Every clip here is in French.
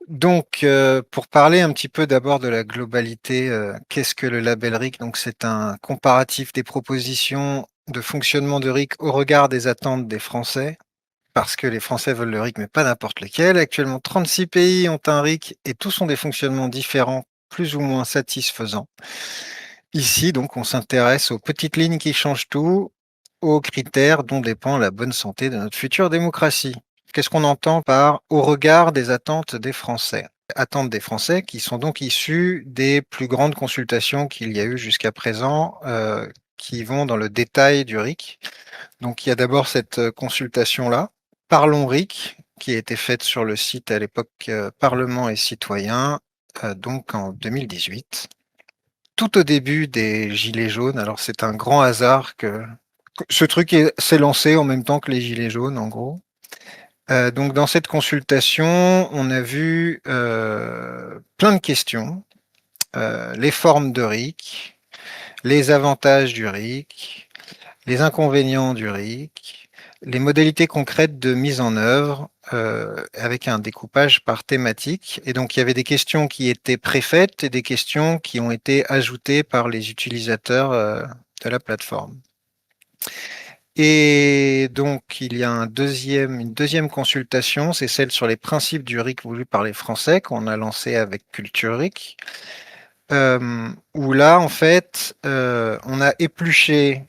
Donc, pour parler un petit peu d'abord de la globalité, qu'est-ce que le label RIC? Donc, c'est un comparatif des propositions de fonctionnement de RIC au regard des attentes des Français, parce que les Français veulent le RIC, mais pas n'importe lequel. Actuellement, 36 pays ont un RIC et tous ont des fonctionnements différents, plus ou moins satisfaisants. Ici, donc, on s'intéresse aux petites lignes qui changent tout, aux critères dont dépend la bonne santé de notre future démocratie. Qu'est-ce qu'on entend par au regard des attentes des Français? Attentes des Français qui sont donc issues des plus grandes consultations qu'il y a eu jusqu'à présent, qui vont dans le détail du RIC. Donc il y a d'abord cette consultation-là, Parlons RIC, qui a été faite sur le site à l'époque Parlement et Citoyens, donc en 2018 tout au début des Gilets jaunes. Alors c'est un grand hasard que ce truc s'est lancé en même temps que les Gilets jaunes, en gros. Donc dans cette consultation, on a vu plein de questions. Les formes de RIC, les avantages du RIC, les inconvénients du RIC, les modalités concrètes de mise en œuvre avec un découpage par thématique. Et donc, il y avait des questions qui étaient préfaites et des questions qui ont été ajoutées par les utilisateurs de la plateforme. Et donc, il y a une deuxième consultation, c'est celle sur les principes du RIC voulu par les Français qu'on a lancé avec Culture RIC. Où là, en fait, on a épluché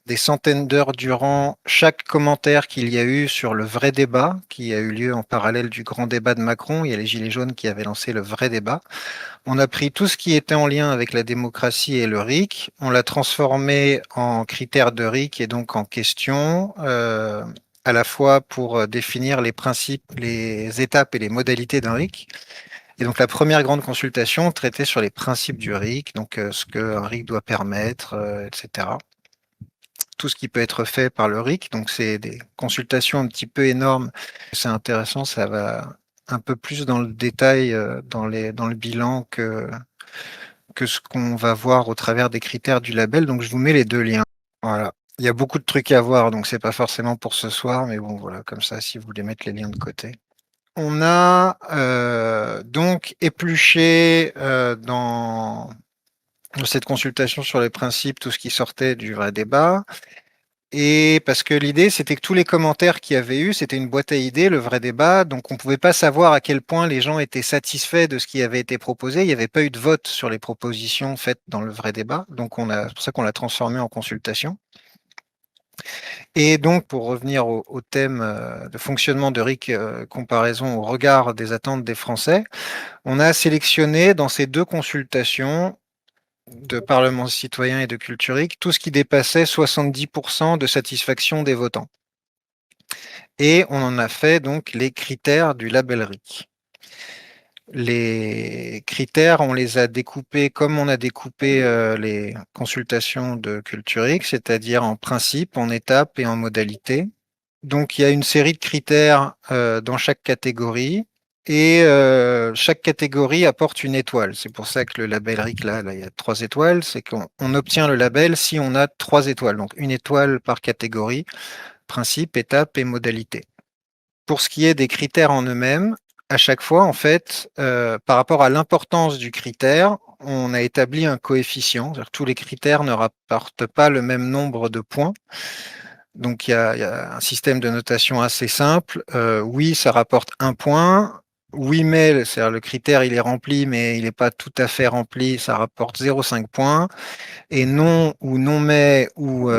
des centaines d'heures durant chaque commentaire qu'il y a eu sur le vrai débat, qui a eu lieu en parallèle du grand débat de Macron. Il y a les Gilets jaunes qui avaient lancé le vrai débat. On a pris tout ce qui était en lien avec la démocratie et le RIC, on l'a transformé en critères de RIC et donc en questions, à la fois pour définir les principes, les étapes et les modalités d'un RIC. Et donc la première grande consultation traitait sur les principes du RIC, donc ce qu'un RIC doit permettre, etc. Tout ce qui peut être fait par le RIC. Donc c'est des consultations un petit peu énormes. C'est intéressant, ça va un peu plus dans le détail dans le bilan que ce qu'on va voir au travers des critères du label. Donc je vous mets les deux liens. Voilà. Il y a beaucoup de trucs à voir, donc c'est pas forcément pour ce soir, mais bon voilà, comme ça, si vous voulez mettre les liens de côté. On a donc épluché dans cette consultation sur les principes tout ce qui sortait du vrai débat. Et parce que l'idée, c'était que tous les commentaires qu'il y avait eu, c'était une boîte à idées, le vrai débat. Donc on ne pouvait pas savoir à quel point les gens étaient satisfaits de ce qui avait été proposé. Il n'y avait pas eu de vote sur les propositions faites dans le vrai débat. Donc c'est pour ça qu'on l'a transformé en consultation. Et donc, pour revenir au thème de fonctionnement de RIC, comparaison au regard des attentes des Français, on a sélectionné dans ces deux consultations de Parlement citoyen et de Culture RIC tout ce qui dépassait 70% de satisfaction des votants. Et on en a fait donc les critères du label RIC. Les critères, on les a découpés comme on a découpé les consultations de Culture RIC, c'est-à-dire en principe, en étapes et en modalités. Donc, il y a une série de critères dans chaque catégorie et chaque catégorie apporte une étoile. C'est pour ça que le label RIC, là, il y a 3 étoiles. C'est qu'on obtient le label si on a 3 étoiles. Donc, une étoile par catégorie, principe, étape et modalité. Pour ce qui est des critères en eux-mêmes, à chaque fois, en fait, par rapport à l'importance du critère, on a établi un coefficient. C'est-à-dire que tous les critères ne rapportent pas le même nombre de points. Donc, il y a un système de notation assez simple. Oui, ça rapporte 1 point. Oui, mais, c'est-à-dire le critère, il est rempli, mais il n'est pas tout à fait rempli, ça rapporte 0,5 points. Et non ou non mais ou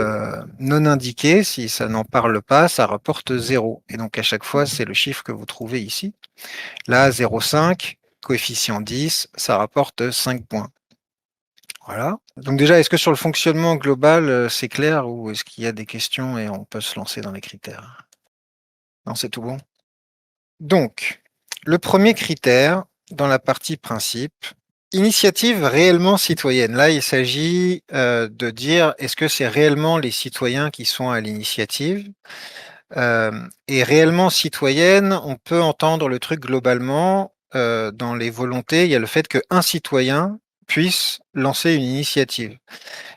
non indiqué, si ça n'en parle pas, ça rapporte 0. Et donc, à chaque fois, c'est le chiffre que vous trouvez ici. Là, 0,5, coefficient 10, ça rapporte 5 points. Voilà. Donc déjà, est-ce que sur le fonctionnement global, c'est clair ou est-ce qu'il y a des questions et on peut se lancer dans les critères? Non, c'est tout bon. Donc, le premier critère dans la partie principe, initiative réellement citoyenne. Là, il s'agit de dire est-ce que c'est réellement les citoyens qui sont à l'initiative? Et réellement citoyenne, on peut entendre le truc globalement dans les volontés. Il y a le fait qu'un citoyen puisse lancer une initiative.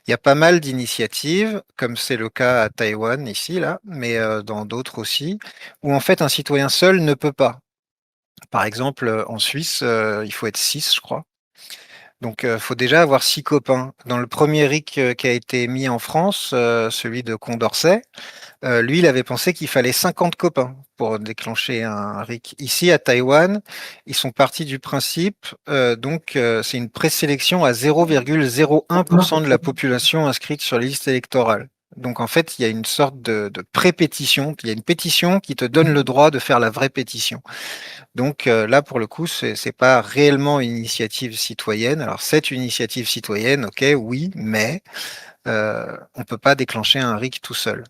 Il y a pas mal d'initiatives, comme c'est le cas à Taïwan ici, là, mais dans d'autres aussi, où en fait un citoyen seul ne peut pas. Par exemple, en Suisse, il faut être 6, je crois. Donc, faut déjà avoir 6 copains. Dans le premier RIC, qui a été mis en France, celui de Condorcet, lui, il avait pensé qu'il fallait 50 copains pour déclencher un RIC. Ici, à Taïwan, ils sont partis du principe, c'est une présélection à 0,01% de la population inscrite sur les listes électorales. Donc, en fait, il y a une sorte de pré-pétition. Il y a une pétition qui te donne le droit de faire la vraie pétition. Donc, là, pour le coup, c'est pas réellement une initiative citoyenne. Alors, c'est une initiative citoyenne, ok, oui, mais on peut pas déclencher un RIC tout seul.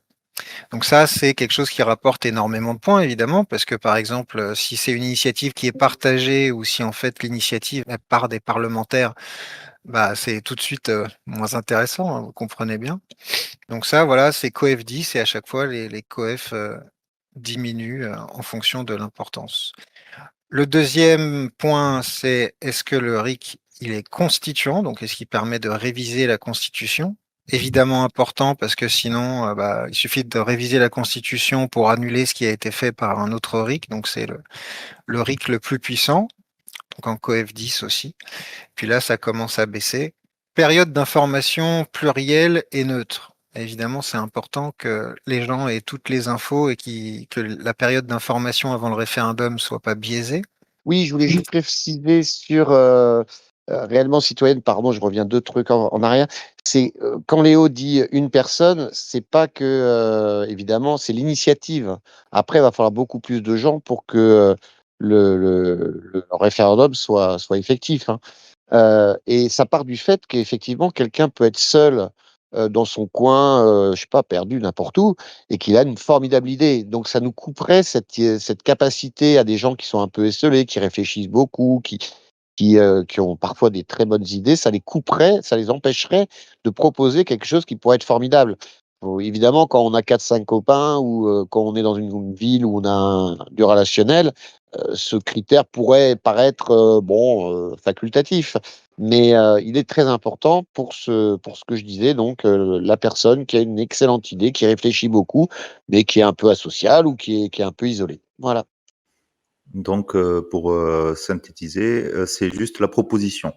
Donc ça, c'est quelque chose qui rapporte énormément de points, évidemment, parce que par exemple, si c'est une initiative qui est partagée ou si en fait l'initiative est par des parlementaires, bah, c'est tout de suite moins intéressant, hein, vous comprenez bien. Donc ça, voilà, c'est COEF 10 et à chaque fois, les COEF diminuent en fonction de l'importance. Le deuxième point, c'est est-ce que le RIC, il est constituant, donc est-ce qu'il permet de réviser la Constitution? Évidemment important parce que sinon, bah, il suffit de réviser la Constitution pour annuler ce qui a été fait par un autre RIC, donc c'est le RIC le plus puissant, donc en COEF 10 aussi. Puis là, ça commence à baisser. Période d'information plurielle et neutre. Évidemment, c'est important que les gens aient toutes les infos et que la période d'information avant le référendum soit pas biaisée. Oui, je voulais juste préciser sur réellement citoyenne, pardon, je reviens deux trucs en arrière. C'est quand Léo dit une personne, c'est pas que évidemment, c'est l'initiative. Après, il va falloir beaucoup plus de gens pour que le référendum soit effectif, hein. Et ça part du fait qu'effectivement, quelqu'un peut être seul dans son coin, je sais pas, perdu n'importe où, et qu'il a une formidable idée. Donc, ça nous couperait cette capacité à des gens qui sont un peu esselés, qui réfléchissent beaucoup, qui ont parfois des très bonnes idées, ça les couperait, ça les empêcherait de proposer quelque chose qui pourrait être formidable. Évidemment, quand on a quatre cinq copains ou quand on est dans une ville où on a du relationnel, ce critère pourrait paraître facultatif. Mais il est très important pour ce que je disais, donc la personne qui a une excellente idée, qui réfléchit beaucoup, mais qui est un peu asociale ou qui est un peu isolée. Voilà. Donc, pour synthétiser, c'est juste la proposition.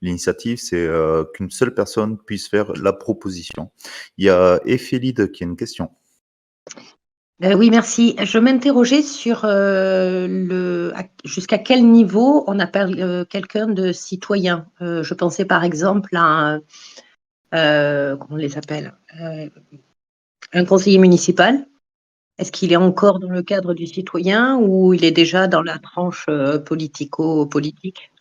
L'initiative, c'est qu'une seule personne puisse faire la proposition. Il y a Ephéline qui a une question. Oui, merci. Je m'interrogeais sur jusqu'à quel niveau on appelle quelqu'un de citoyen. Je pensais par exemple à comment on les appelle? Un conseiller municipal. Est-ce qu'il est encore dans le cadre du citoyen ou il est déjà dans la tranche politico-politique?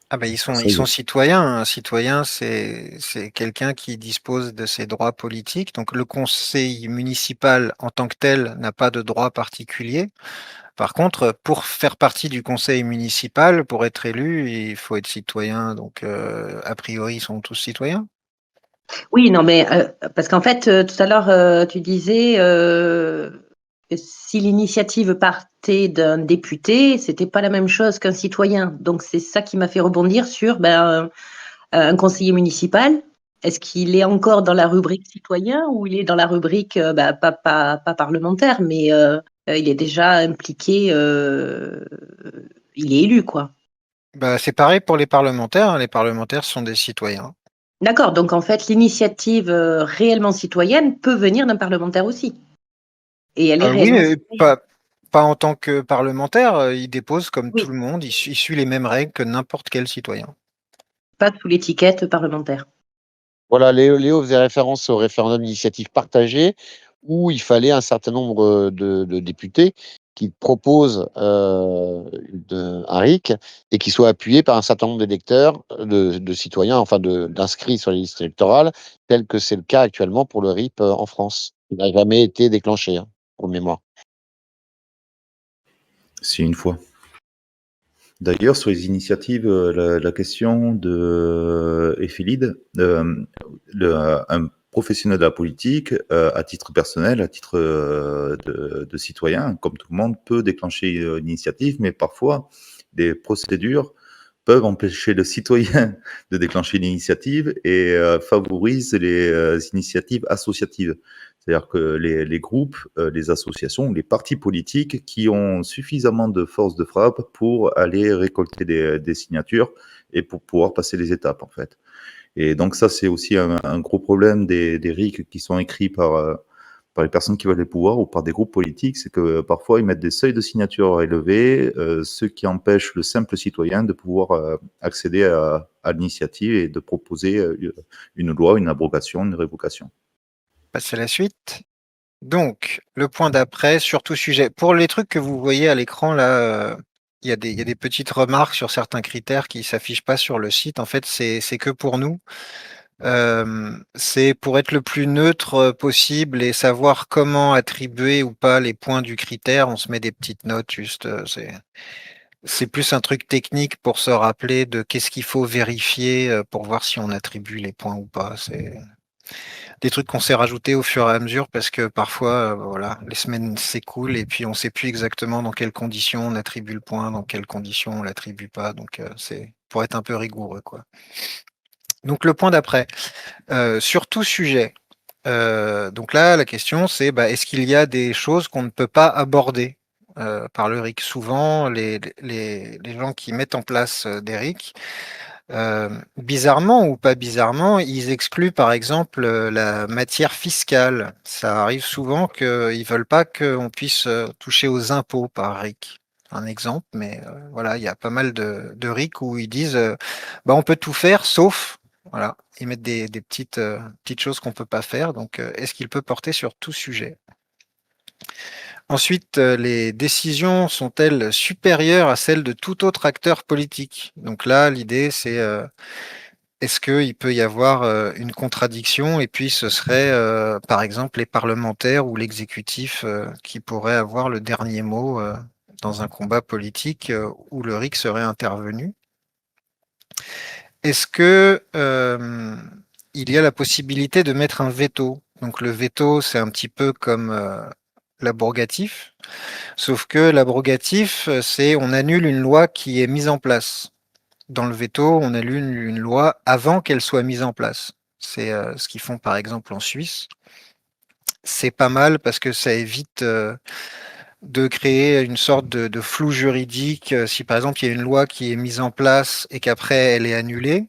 Ah ben, ils Ça y sont est. citoyens. Un citoyen, c'est quelqu'un qui dispose de ses droits politiques. Donc, le conseil municipal en tant que tel n'a pas de droit particulier. Par contre, pour faire partie du conseil municipal, pour être élu, il faut être citoyen. Donc, a priori, ils sont tous citoyens. Oui, non, mais parce qu'en fait, tout à l'heure, tu disais que si l'initiative partait d'un député, c'était pas la même chose qu'un citoyen. Donc, c'est ça qui m'a fait rebondir sur un conseiller municipal. Est-ce qu'il est encore dans la rubrique citoyen ou il est dans la rubrique pas parlementaire, mais il est déjà impliqué, il est élu, quoi. Bah, c'est pareil pour les parlementaires, hein. Les parlementaires sont des citoyens. D'accord, donc en fait, l'initiative réellement citoyenne peut venir d'un parlementaire aussi. Et elle est Oui, réellement mais citoyenne. pas en tant que parlementaire. Il dépose comme tout Oui, le monde. Il suit les mêmes règles que n'importe quel citoyen. pas sous l'étiquette parlementaire. Voilà, Léo faisait référence au référendum d'initiative partagée où il fallait un certain nombre de députés qui proposent un RIC et qui soient appuyés par un certain nombre d'électeurs, de citoyens, enfin d'inscrits sur les listes électorales, tel que c'est le cas actuellement pour le RIP en France. Il n'a jamais été déclenché, hein, pour mémoire. C'est une fois. D'ailleurs, sur les initiatives, la question de Ephéline, un professionnel de la politique, à titre personnel, à titre de citoyen, comme tout le monde, peut déclencher une initiative, mais parfois, des procédures peuvent empêcher le citoyen de déclencher une initiative et favorisent les initiatives associatives. C'est-à-dire que les groupes, les associations, les partis politiques qui ont suffisamment de force de frappe pour aller récolter des signatures et pour pouvoir passer les étapes, en fait. Et donc ça, c'est aussi un gros problème des RIC qui sont écrits par les personnes qui veulent le pouvoir ou par des groupes politiques, c'est que parfois ils mettent des seuils de signatures élevés, ce qui empêche le simple citoyen de pouvoir accéder à l'initiative et de proposer une loi, une abrogation, une révocation. Passer à la suite. Donc, le point d'après, sur tout sujet. Pour les trucs que vous voyez à l'écran, là, il y a des petites remarques sur certains critères qui s'affichent pas sur le site. En fait, c'est que pour nous. C'est pour être le plus neutre possible et savoir comment attribuer ou pas les points du critère. On se met des petites notes, juste, c'est plus un truc technique pour se rappeler de qu'est-ce qu'il faut vérifier pour voir si on attribue les points ou pas. C'est des trucs qu'on s'est rajoutés au fur et à mesure parce que parfois, voilà, les semaines s'écoulent et puis on sait plus exactement dans quelles conditions on attribue le point, dans quelles conditions on l'attribue pas. Donc, c'est pour être un peu rigoureux, quoi. Donc, le point d'après, sur tout sujet. Donc là, la question, c'est est-ce qu'il y a des choses qu'on ne peut pas aborder par le RIC? Souvent, les gens qui mettent en place des RIC, bizarrement ou pas bizarrement, ils excluent par exemple la matière fiscale. Ça arrive souvent qu'ils veulent pas qu'on puisse toucher aux impôts par RIC. Un exemple, mais voilà, il y a pas mal de RIC où ils disent on peut tout faire sauf, voilà, ils mettent des petites choses qu'on peut pas faire. Donc, est-ce qu'il peut porter sur tout sujet? Ensuite, les décisions sont-elles supérieures à celles de tout autre acteur politique? Donc là, l'idée, c'est est-ce qu'il peut y avoir une contradiction et puis ce serait, par exemple, les parlementaires ou l'exécutif qui pourraient avoir le dernier mot dans un combat politique où le RIC serait intervenu? Est-ce que il y a la possibilité de mettre un veto? Donc le veto, c'est un petit peu comme l'abrogatif, sauf que l'abrogatif, c'est on annule une loi qui est mise en place. Dans le veto, on annule une loi avant qu'elle soit mise en place. C'est ce qu'ils font par exemple en Suisse. C'est pas mal parce que ça évite de créer une sorte de flou juridique. Si par exemple il y a une loi qui est mise en place et qu'après elle est annulée,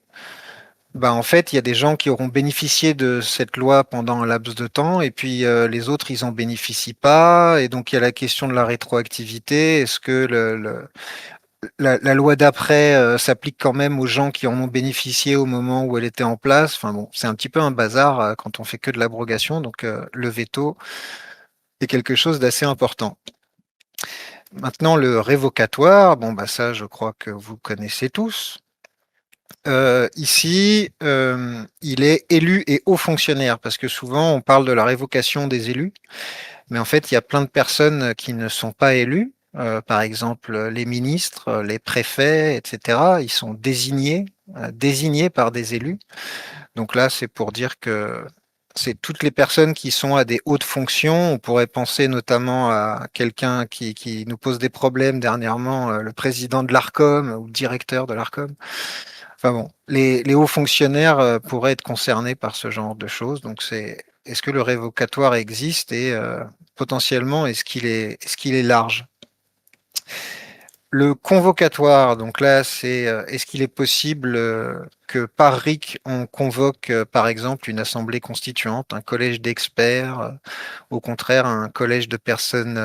en fait, il y a des gens qui auront bénéficié de cette loi pendant un laps de temps, et puis les autres, ils en bénéficient pas. Et donc, il y a la question de la rétroactivité. Est-ce que la loi d'après s'applique quand même aux gens qui en ont bénéficié au moment où elle était en place? Enfin bon, c'est un petit peu un bazar quand on fait que de l'abrogation. Donc, le veto est quelque chose d'assez important. Maintenant, le révocatoire, ça, je crois que vous connaissez tous. Ici, il est élu et haut fonctionnaire, parce que souvent on parle de la révocation des élus, mais en fait il y a plein de personnes qui ne sont pas élues. Par exemple, les ministres, les préfets, etc. Ils sont désignés par des élus. Donc là, c'est pour dire que c'est toutes les personnes qui sont à des hautes fonctions. On pourrait penser notamment à quelqu'un qui nous pose des problèmes dernièrement, le président de l'Arcom ou le directeur de l'Arcom. Enfin bon, les hauts fonctionnaires pourraient être concernés par ce genre de choses. Donc est-ce que le révocatoire existe et potentiellement est-ce qu'il est large? Le convocatoire, donc là, c'est est-ce qu'il est possible que par RIC on convoque par exemple une assemblée constituante, un collège d'experts, au contraire un collège de personnes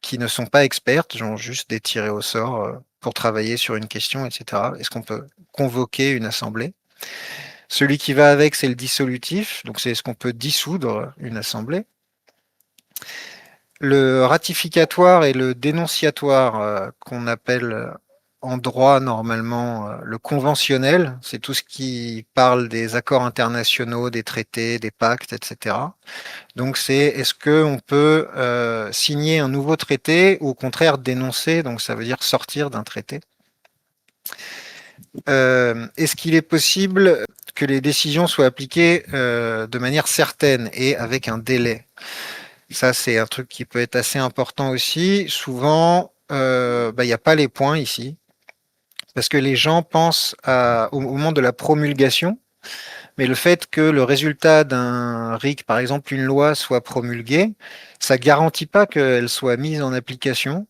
qui ne sont pas expertes, genre juste des tirés au sort pour travailler sur une question, etc. Est-ce qu'on peut convoquer une assemblée? Celui qui va avec, c'est le dissolutif, donc c'est est-ce qu'on peut dissoudre une assemblée? Le ratificatoire et le dénonciatoire, qu'on appelle en droit normalement le conventionnel, c'est tout ce qui parle des accords internationaux, des traités, des pactes, etc. Donc c'est est-ce qu'on peut signer un nouveau traité ou au contraire dénoncer, donc ça veut dire sortir d'un traité. Est-ce qu'il est possible que les décisions soient appliquées de manière certaine et avec un délai? Ça, c'est un truc qui peut être assez important aussi. Souvent, il n'y a pas les points ici, parce que les gens pensent au moment de la promulgation, Mais le fait que le résultat d'un RIC, par exemple une loi, soit promulguée, ça garantit pas qu'elle soit mise en application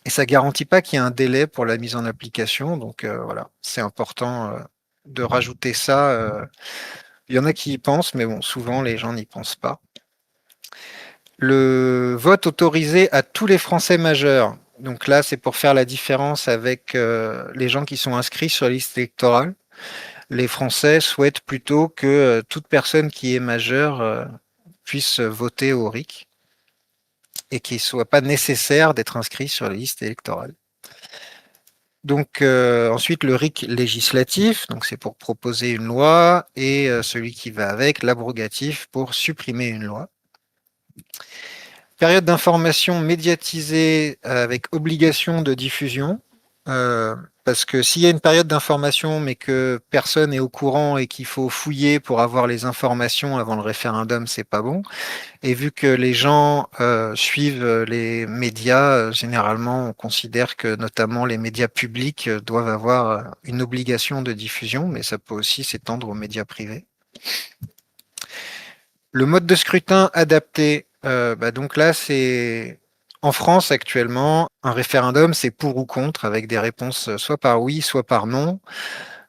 et ça garantit pas qu'il y ait un délai pour la mise en application. Donc voilà, c'est important de rajouter ça. Il y en a qui y pensent, mais bon, souvent les gens n'y pensent pas. Le vote autorisé à tous les Français majeurs. Donc là, c'est pour faire la différence avec les gens qui sont inscrits sur la liste électorale. Les Français souhaitent plutôt que toute personne qui est majeure puisse voter au RIC et qu'il ne soit pas nécessaire d'être inscrit sur la liste électorale. Donc ensuite le RIC législatif, donc c'est pour proposer une loi, et celui qui va avec, l'abrogatif, pour supprimer une loi. Période d'information médiatisée avec obligation de diffusion. Parce que s'il y a une période d'information mais que personne n'est au courant et qu'il faut fouiller pour avoir les informations avant le référendum, c'est pas bon. Et vu que les gens suivent les médias, généralement on considère que notamment les médias publics doivent avoir une obligation de diffusion, mais ça peut aussi s'étendre aux médias privés. Le mode de scrutin adapté, donc là c'est en France actuellement, un référendum c'est pour ou contre avec des réponses soit par oui, soit par non,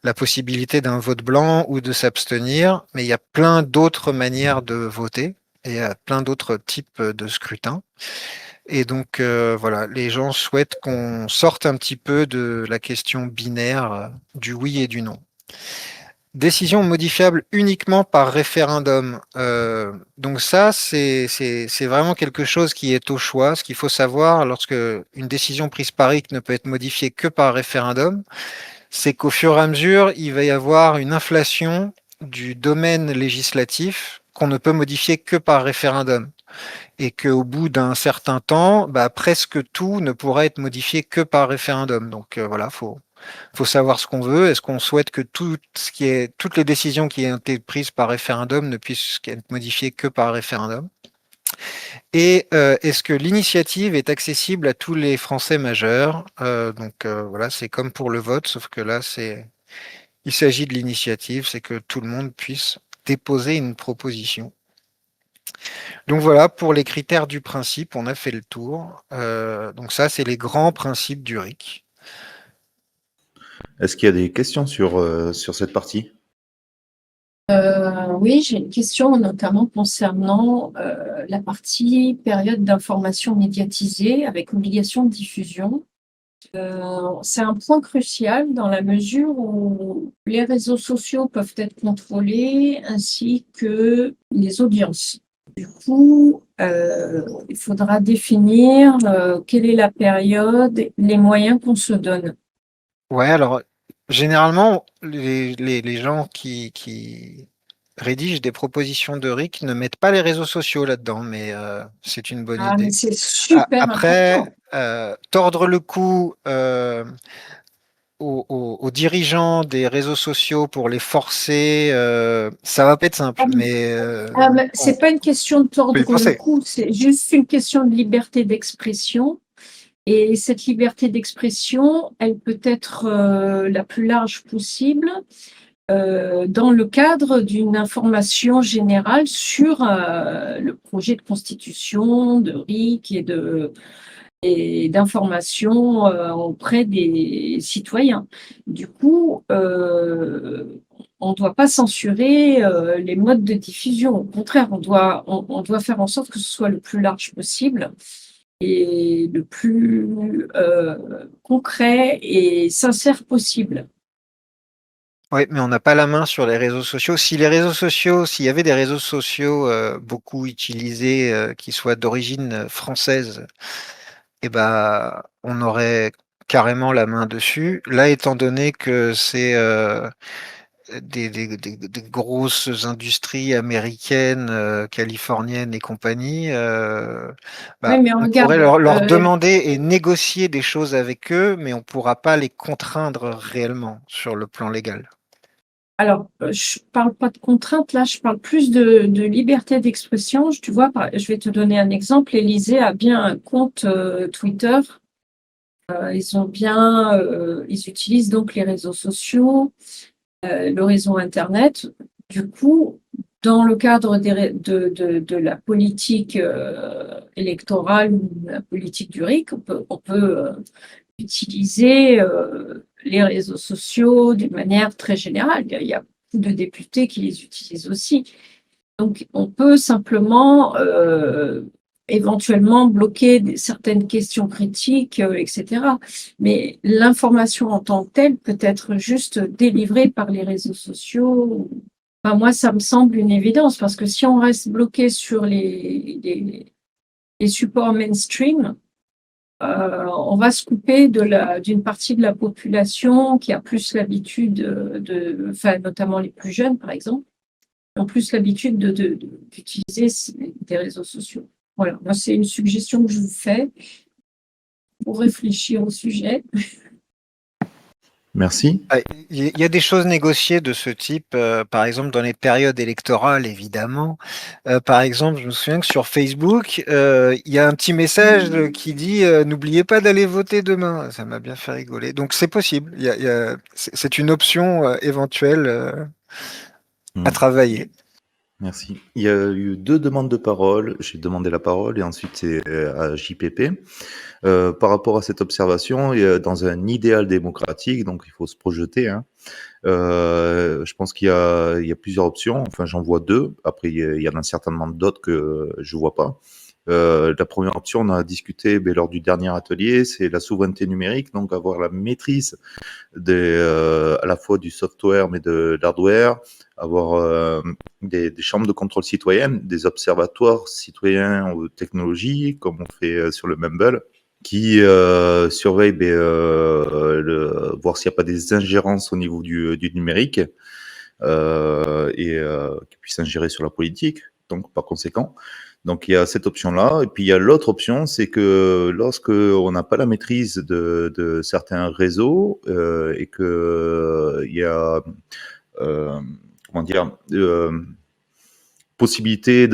la possibilité d'un vote blanc ou de s'abstenir, mais il y a plein d'autres manières de voter et il y a plein d'autres types de scrutins. Et donc voilà, les gens souhaitent qu'on sorte un petit peu de la question binaire du oui et du non. Décision modifiable uniquement par référendum. Donc ça, c'est vraiment quelque chose qui est au choix. Ce qu'il faut savoir lorsque une décision prise par RIC ne peut être modifiée que par référendum, c'est qu'au fur et à mesure, il va y avoir une inflation du domaine législatif qu'on ne peut modifier que par référendum. Et qu'au bout d'un certain temps, presque tout ne pourra être modifié que par référendum. Donc voilà, faut savoir ce qu'on veut. Est-ce qu'on souhaite que toutes les décisions qui ont été prises par référendum ne puissent être modifiées que par référendum? Et est-ce que l'initiative est accessible à tous les Français majeurs? Voilà, c'est comme pour le vote, sauf que là, il s'agit de l'initiative, c'est que tout le monde puisse déposer une proposition. Donc voilà, pour les critères du principe, on a fait le tour. Donc ça, c'est les grands principes du RIC. Est-ce qu'il y a des questions sur cette partie? Oui, j'ai une question notamment concernant la partie période d'information médiatisée avec obligation de diffusion. C'est un point crucial dans la mesure où les réseaux sociaux peuvent être contrôlés ainsi que les audiences. Du coup, il faudra définir quelle est la période, les moyens qu'on se donne. Ouais, alors généralement, les gens qui rédigent des propositions de RIC ne mettent pas les réseaux sociaux là-dedans, mais c'est une bonne Ah, mais idée. c'est super Après, important. tordre le cou aux dirigeants des réseaux sociaux pour les forcer, ça va pas être simple, mais Mais c'est pas une question de peut y tordre le penser. cou, c'est juste une question de liberté d'expression. Et cette liberté d'expression, elle peut être la plus large possible dans le cadre d'une information générale sur le projet de constitution, de RIC et d'information auprès des citoyens. Du coup, on ne doit pas censurer les modes de diffusion. Au contraire, on doit faire en sorte que ce soit le plus large possible et le plus concret et sincère possible. Oui, mais on n'a pas la main sur les réseaux sociaux. S'il y avait des réseaux sociaux beaucoup utilisés qui soient d'origine française, on aurait carrément la main dessus. Là, étant donné que c'est des grosses industries américaines, californiennes et compagnie, Oui, mais on pourrait regarde, leur demander et négocier des choses avec eux, mais on ne pourra pas les contraindre réellement sur le plan légal. alors, je parle pas de contrainte, là, je parle plus de liberté d'expression. Tu vois, je vais te donner un exemple. Élysée a bien un compte Twitter. Ils utilisent donc les réseaux sociaux, le réseau Internet du coup, dans le cadre de la politique électorale ou de la politique du RIC, on peut utiliser les réseaux sociaux d'une manière très générale. Il y a beaucoup de députés qui les utilisent aussi. Donc, on peut simplement éventuellement bloquer certaines questions critiques, etc. Mais l'information en tant que telle peut être juste délivrée par les réseaux sociaux. Enfin, moi, ça me semble une évidence parce que si on reste bloqué sur les supports mainstream, on va se couper d'une partie de la population qui a plus l'habitude enfin, notamment les plus jeunes, par exemple, ont plus l'habitude d'utiliser des réseaux sociaux. Voilà, moi, c'est une suggestion que je vous fais pour réfléchir au sujet. Merci. Il y a des choses négociées de ce type, par exemple dans les périodes électorales, évidemment. Par exemple, je me souviens que sur Facebook, il y a un petit message qui dit n'oubliez pas d'aller voter demain. Ça m'a bien fait rigoler. Donc c'est possible. C'est une option éventuelle à travailler. Merci. Il y a eu 2 demandes de parole. J'ai demandé la parole et ensuite c'est à JPP. Par rapport à cette observation, dans un idéal démocratique, donc il faut se projeter, hein, je pense qu'il y a plusieurs options. Enfin, j'en vois 2. Après, il y en a certainement d'autres que je vois pas. La première option, on a discuté lors du dernier atelier, c'est la souveraineté numérique, donc avoir la maîtrise à la fois du software mais de l'hardware, avoir des chambres de contrôle citoyennes, des observatoires citoyens aux technologies, comme on fait sur le Mumble, qui surveillent voir s'il n'y a pas des ingérences au niveau du numérique et qui puissent ingérer sur la politique, donc par conséquent. Donc il y a cette option-là. Et puis il y a l'autre option, c'est que lorsque on n'a pas la maîtrise de certains réseaux et que il y a comment dire possibilité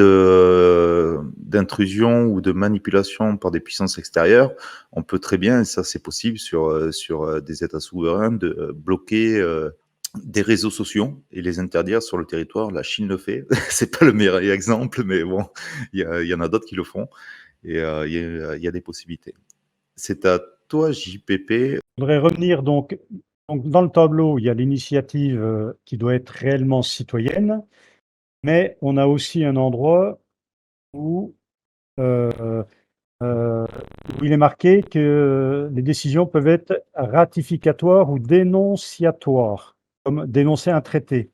d'intrusion ou de manipulation par des puissances extérieures, on peut très bien, et ça c'est possible sur des États souverains, de bloquer des réseaux sociaux et les interdire sur le territoire. La Chine le fait. C'est pas le meilleur exemple, mais bon, il y en a d'autres qui le font. Et il y a des possibilités. C'est à toi, JPP. Je voudrais revenir donc dans le tableau, il y a l'initiative qui doit être réellement citoyenne, mais on a aussi un endroit où il est marqué que les décisions peuvent être ratificatoires ou dénonciatoires, comme dénoncer un traité.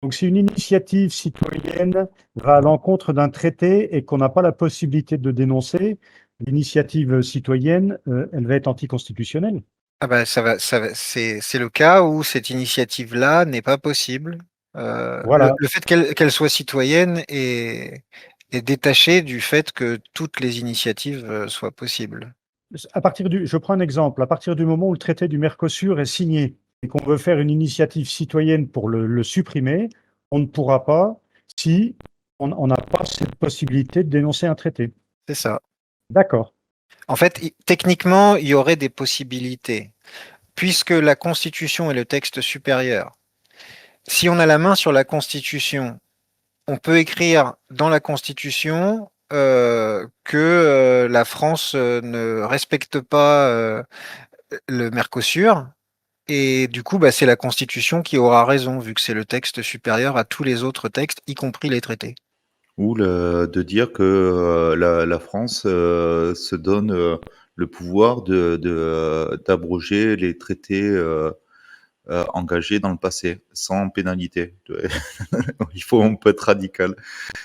Donc, si une initiative citoyenne va à l'encontre d'un traité et qu'on n'a pas la possibilité de dénoncer, l'initiative citoyenne, elle va être anticonstitutionnelle. Ah bah c'est le cas où cette initiative-là n'est pas possible. Voilà. Le fait qu'elle soit citoyenne est détaché du fait que toutes les initiatives soient possibles. Je prends un exemple. À partir du moment où le traité du Mercosur est signé et qu'on veut faire une initiative citoyenne pour le supprimer, on ne pourra pas si on n'a pas cette possibilité de dénoncer un traité. C'est ça. D'accord. En fait, techniquement, il y aurait des possibilités, puisque la Constitution est le texte supérieur. Si on a la main sur la Constitution, on peut écrire dans la Constitution que la France ne respecte pas le Mercosur. Et du coup, bah, c'est la Constitution qui aura raison, vu que c'est le texte supérieur à tous les autres textes, y compris les traités. Ou de dire que la France se donne le pouvoir d'abroger les traités engagés dans le passé, sans pénalité. On peut être radical.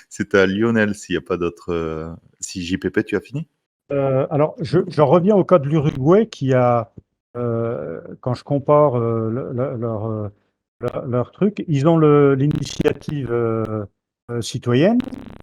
C'est à Lionel s'il n'y a pas d'autres. Si JPP, tu as fini? Alors, j'en reviens au cas de l'Uruguay qui a, quand je compare leur truc, ils ont l'initiative citoyenne,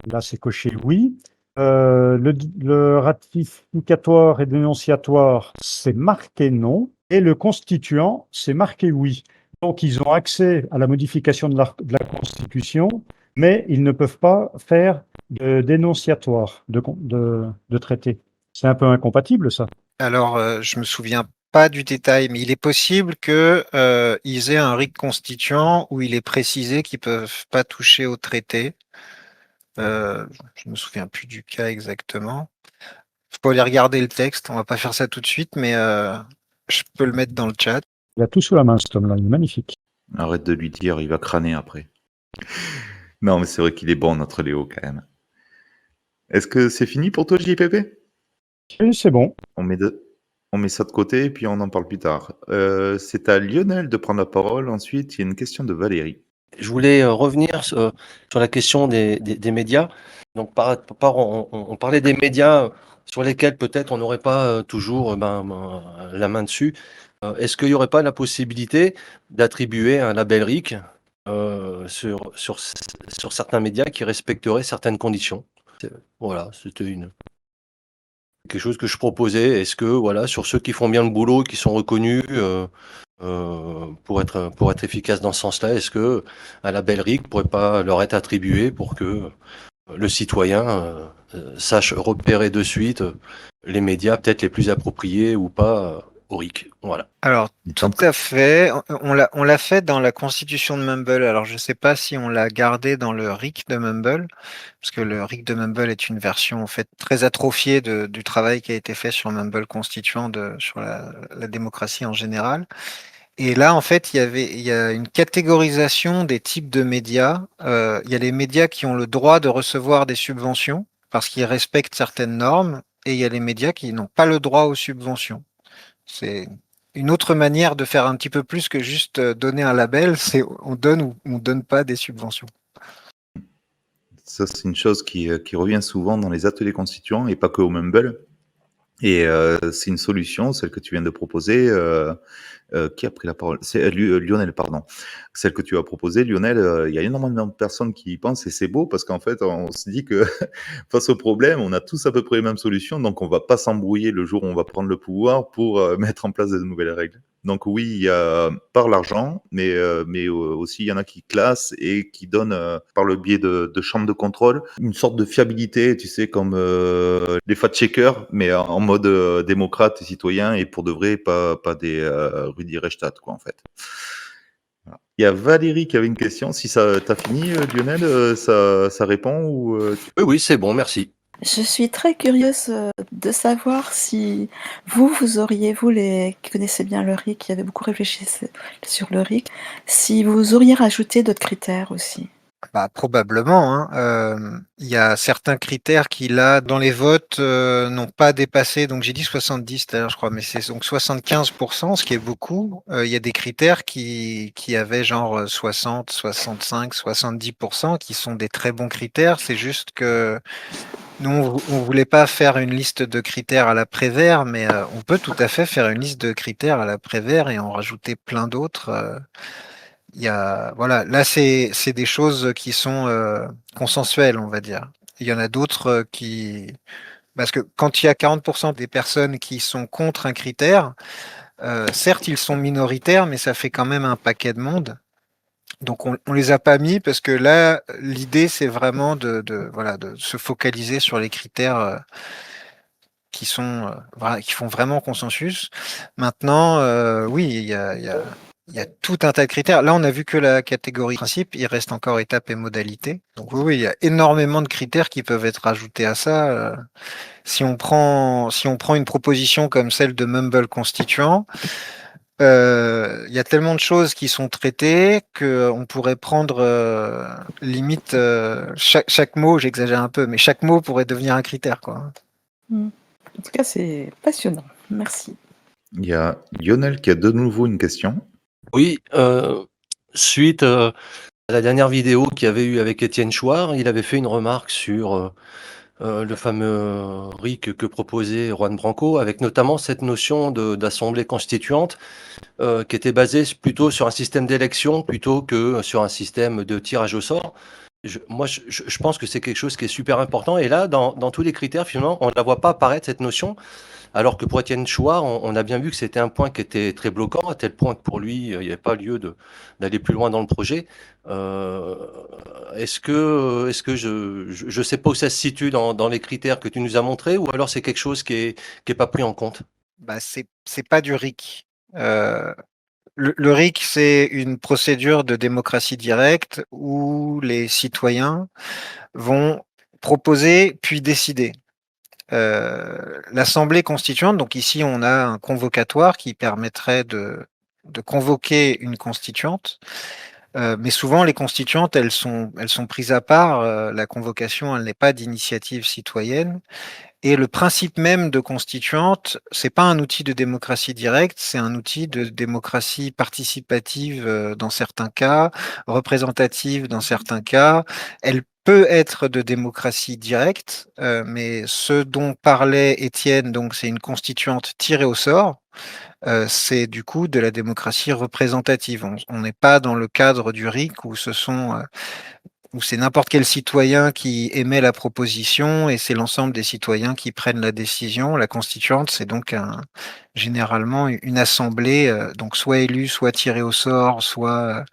là c'est coché oui. Le ratificatoire et dénonciatoire, c'est marqué non. Et le constituant, c'est marqué oui. Donc, ils ont accès à la modification de la Constitution, mais ils ne peuvent pas faire de dénonciatoire de traité. C'est un peu incompatible, ça. Alors, je me souviens pas du détail, mais il est possible que ils aient un RIC constituant où il est précisé qu'ils peuvent pas toucher au traité. Je me souviens plus du cas exactement. Faut aller regarder le texte. On va pas faire ça tout de suite, mais je peux le mettre dans le chat. Il a tout sous la main, cet homme-là, il est magnifique. Arrête de lui dire, il va crâner après. Non, mais c'est vrai qu'il est bon, notre Léo, quand même. Est-ce que c'est fini pour toi, JPP? Et c'est bon. On met ça de côté et puis on en parle plus tard. C'est à Lionel de prendre la parole. Ensuite, il y a une question de Valérie. Je voulais revenir sur la question des médias. Donc, on parlait des médias sur lesquels peut-être on n'aurait pas toujours la main dessus. Est-ce qu'il n'y aurait pas la possibilité d'attribuer un label RIC sur certains médias qui respecteraient certaines conditions? Voilà, c'était quelque chose que je proposais. Est-ce que, voilà, sur ceux qui font bien le boulot, qui sont reconnus pour être efficace dans ce sens-là, est-ce que un label RIC pourrait pas leur être attribué pour que le citoyen sache repérer de suite les médias peut-être les plus appropriés ou pas au RIC? Voilà. Alors, Il tout tente- à fait. On l'a fait dans la constitution de Mumble. Alors, je ne sais pas si on l'a gardé dans le RIC de Mumble, parce que le RIC de Mumble est une version en fait très atrophiée du travail qui a été fait sur Mumble constituant sur la démocratie en général. Et là, en fait, il y a une catégorisation des types de médias. Il y a les médias qui ont le droit de recevoir des subventions parce qu'ils respectent certaines normes, et il y a les médias qui n'ont pas le droit aux subventions. C'est une autre manière de faire un petit peu plus que juste donner un label, c'est on donne ou on donne pas des subventions. Ça, c'est une chose qui revient souvent dans les ateliers constituants et pas que au Mumble. Et c'est une solution, celle que tu viens de proposer. Qui a pris la parole? C'est Lionel, pardon. Celle que tu as proposée, Lionel, il y a énormément de personnes qui y pensent et c'est beau parce qu'en fait, on se dit que face au problème, on a tous à peu près les mêmes solutions, donc on va pas s'embrouiller le jour où on va prendre le pouvoir pour mettre en place de nouvelles règles. Donc oui, il y a par l'argent, mais aussi il y en a qui classent et qui donnent par le biais de chambres de contrôle une sorte de fiabilité, tu sais, comme les fact-checkers, mais en mode démocrate et citoyen et pour de vrai, pas des Rudi Reichstadt, quoi, en fait. Voilà. Il y a Valérie qui avait une question. Si ça t'as fini, Lionel, ça répond ou Oui, c'est bon, merci. Je suis très curieuse de savoir si vous auriez, vous qui connaissez bien le RIC, qui avez beaucoup réfléchi sur le RIC, si vous auriez rajouté d'autres critères aussi. Bah, probablement, hein. Il y a certains critères qui, là, dans les votes, n'ont pas dépassé. Donc, j'ai dit 70 tout à l'heure, je crois, mais c'est donc 75%, ce qui est beaucoup. Il y a des critères qui avaient genre 60, 65, 70%, qui sont des très bons critères. C'est juste que nous, on voulait pas faire une liste de critères à la Prévert, mais on peut tout à fait faire une liste de critères à la Prévert et en rajouter plein d'autres. Il y a, voilà, là, c'est des choses qui sont consensuelles, on va dire. Il y en a d'autres parce que quand il y a 40% des personnes qui sont contre un critère, certes, ils sont minoritaires, mais ça fait quand même un paquet de monde. Donc, on les a pas mis parce que là, l'idée, c'est vraiment voilà, de se focaliser sur les critères qui font vraiment consensus. Maintenant, oui, il y a tout un tas de critères. Là, on a vu que la catégorie principe, il reste encore étapes et modalités. Donc oui, il y a énormément de critères qui peuvent être ajoutés à ça. Si on prend une proposition comme celle de Mumble Constituant, il y a tellement de choses qui sont traitées qu'on pourrait prendre limite chaque mot, j'exagère un peu, mais chaque mot pourrait devenir un critère, quoi. En tout cas, c'est passionnant. Merci. il y a Lionel qui a de nouveau une question. Oui, suite à la dernière vidéo qu'il y avait eu avec Étienne Chouard, il avait fait une remarque sur le fameux RIC que proposait Juan Branco, avec notamment cette notion d'assemblée constituante qui était basée plutôt sur un système d'élection plutôt que sur un système de tirage au sort. Moi, je pense que c'est quelque chose qui est super important. Et là, dans tous les critères, finalement, on ne la voit pas apparaître, cette notion. Alors que pour Étienne Chouard, on a bien vu que c'était un point qui était très bloquant, à tel point que pour lui, il n'y avait pas lieu d'aller plus loin dans le projet. Est-ce que je sais pas où ça se situe dans les critères que tu nous as montrés, ou alors c'est quelque chose qui est pas pris en compte? bah, c'est pas du RIC. Le RIC, c'est une procédure de démocratie directe où les citoyens vont proposer puis décider. L'Assemblée constituante, donc ici on a un convocatoire qui permettrait de convoquer une constituante, mais souvent les constituantes, elles sont prises à part. La convocation, elle n'est pas d'initiative citoyenne. Et le principe même de constituante, c'est pas un outil de démocratie directe, c'est un outil de démocratie participative dans certains cas, représentative dans certains cas. Elle peut être de démocratie directe, mais ce dont parlait Étienne, donc c'est une constituante tirée au sort. C'est du coup de la démocratie représentative. On n'est pas dans le cadre du RIC où ce sont où c'est n'importe quel citoyen qui émet la proposition et c'est l'ensemble des citoyens qui prennent la décision. La constituante, c'est donc généralement une assemblée, donc soit élue, soit tirée au sort, soit,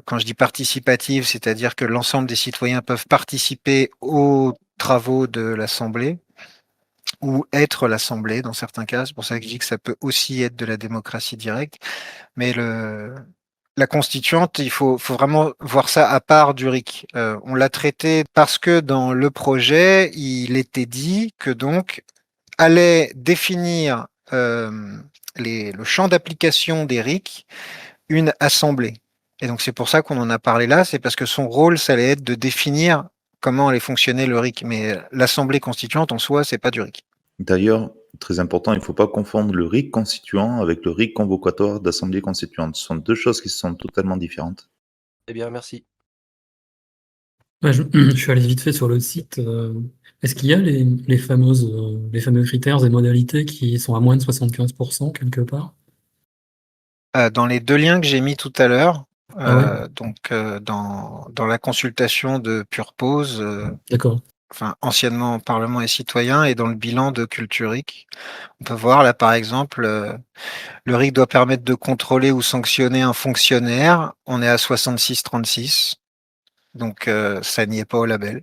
quand je dis participative, c'est-à-dire que l'ensemble des citoyens peuvent participer aux travaux de l'assemblée ou être l'assemblée dans certains cas. C'est pour ça que je dis que ça peut aussi être de la démocratie directe. Mais la constituante, faut vraiment voir ça à part du RIC. On l'a traité parce que dans le projet, il était dit que donc allait définir le champ d'application des RIC une assemblée. Et donc c'est pour ça qu'on en a parlé là, c'est parce que son rôle, ça allait être de définir comment allait fonctionner le RIC. Mais l'assemblée constituante en soi, c'est pas du RIC. D'ailleurs, très important, il ne faut pas confondre le RIC constituant avec le RIC convocatoire d'assemblée constituante. Ce sont deux choses qui sont totalement différentes. Eh bien, merci. Ouais, je suis allé vite fait sur le site. Est-ce qu'il y a les fameux critères et modalités qui sont à moins de 75% quelque part? Dans les deux liens que j'ai mis tout à l'heure, Ah ouais? donc dans la consultation de Pure Pause, D'accord. enfin anciennement Parlement et Citoyens, et dans le bilan de Culturic, on peut voir là par exemple, le RIC doit permettre de contrôler ou sanctionner un fonctionnaire. On est à 66-36, donc ça n'y est pas au label.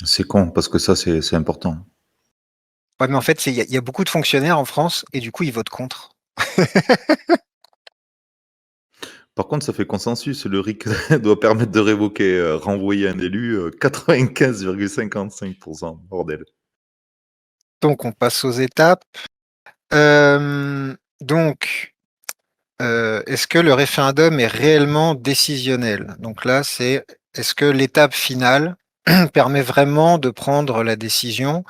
C'est con, parce que ça, c'est important. Ouais, mais en fait, il y a beaucoup de fonctionnaires en France et du coup, ils votent contre. Par contre, ça fait consensus. Le RIC doit permettre de révoquer, renvoyer un élu 95,55%. Bordel. Donc, on passe aux étapes. Donc, est-ce que le référendum est réellement décisionnel? Donc là, c'est est-ce que l'étape finale permet vraiment de prendre la décision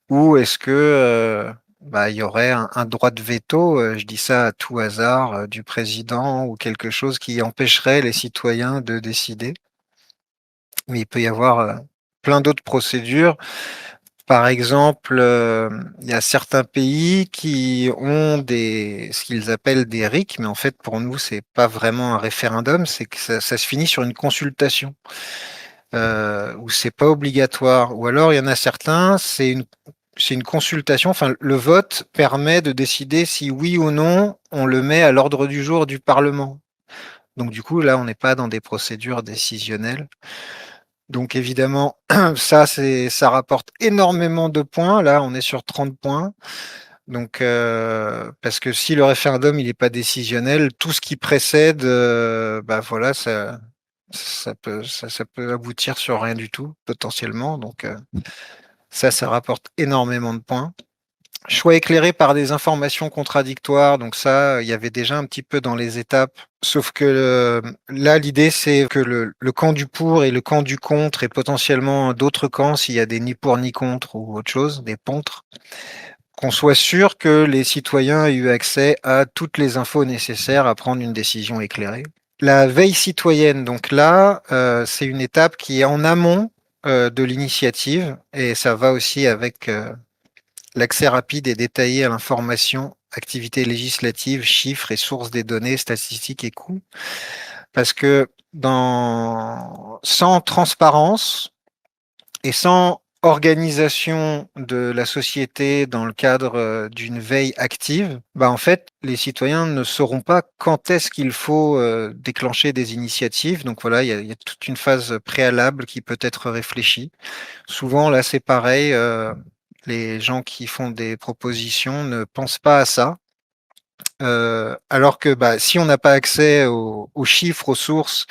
ou est-ce que bah, il y aurait un droit de veto, je dis ça à tout hasard, du président ou quelque chose qui empêcherait les citoyens de décider? Mais il peut y avoir plein d'autres procédures. Par exemple, il y a certains pays qui ont ce qu'ils appellent des RIC, mais en fait, pour nous, c'est pas vraiment un référendum, c'est que ça se finit sur une consultation, où c'est pas obligatoire. Ou alors, il y en a certains, c'est une consultation, enfin, le vote permet de décider si oui ou non on le met à l'ordre du jour du Parlement. Donc, du coup, là, on n'est pas dans des procédures décisionnelles. Donc évidemment, ça rapporte énormément de points. Là, on est sur 30 points. Donc, parce que si le référendum il n'est pas décisionnel, tout ce qui précède, bah voilà, ça peut aboutir sur rien du tout potentiellement. Donc ça rapporte énormément de points. Choix éclairé par des informations contradictoires, donc ça, il y avait déjà un petit peu dans les étapes, sauf que là, l'idée, c'est que le camp du pour et le camp du contre et potentiellement d'autres camps, s'il y a des ni pour ni contre ou autre chose, des pontres, qu'on soit sûr que les citoyens aient eu accès à toutes les infos nécessaires à prendre une décision éclairée. La veille citoyenne, donc là, c'est une étape qui est en amont de l'initiative et ça va aussi avec l'accès rapide et détaillé à l'information, activités législatives, chiffres et sources des données, statistiques et coûts. Parce que sans transparence et sans organisation de la société dans le cadre d'une veille active, bah en fait, les citoyens ne sauront pas quand est-ce qu'il faut déclencher des initiatives. Donc voilà, il y a toute une phase préalable qui peut être réfléchie. Souvent, là, c'est pareil. les gens qui font des propositions ne pensent pas à ça. Alors que si on n'a pas accès aux chiffres, aux sources,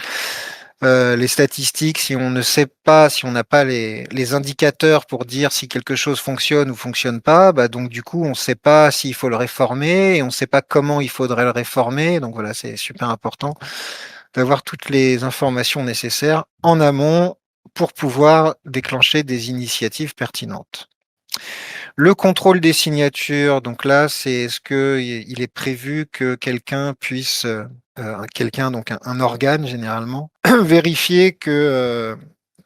les statistiques, si on ne sait pas, si on n'a pas les indicateurs pour dire si quelque chose fonctionne ou fonctionne pas, donc du coup, on ne sait pas s'il faut le réformer et on ne sait pas comment il faudrait le réformer. Donc voilà, c'est super important d'avoir toutes les informations nécessaires en amont pour pouvoir déclencher des initiatives pertinentes. Le contrôle des signatures, donc là, c'est est-ce qu'il est prévu que quelqu'un puisse, quelqu'un, donc un organe généralement, vérifier que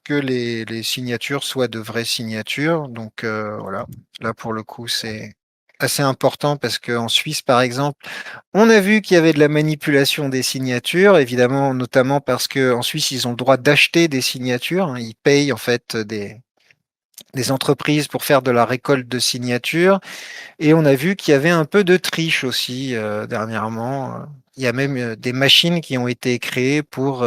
les signatures soient de vraies signatures. Donc voilà, là pour le coup, c'est assez important parce qu'en Suisse, par exemple, on a vu qu'il y avait de la manipulation des signatures, évidemment, notamment parce qu'en Suisse, ils ont le droit d'acheter des signatures, hein. Ils payent en fait des entreprises pour faire de la récolte de signatures. Et on a vu qu'il y avait un peu de triche aussi dernièrement. Il y a même des machines qui ont été créées pour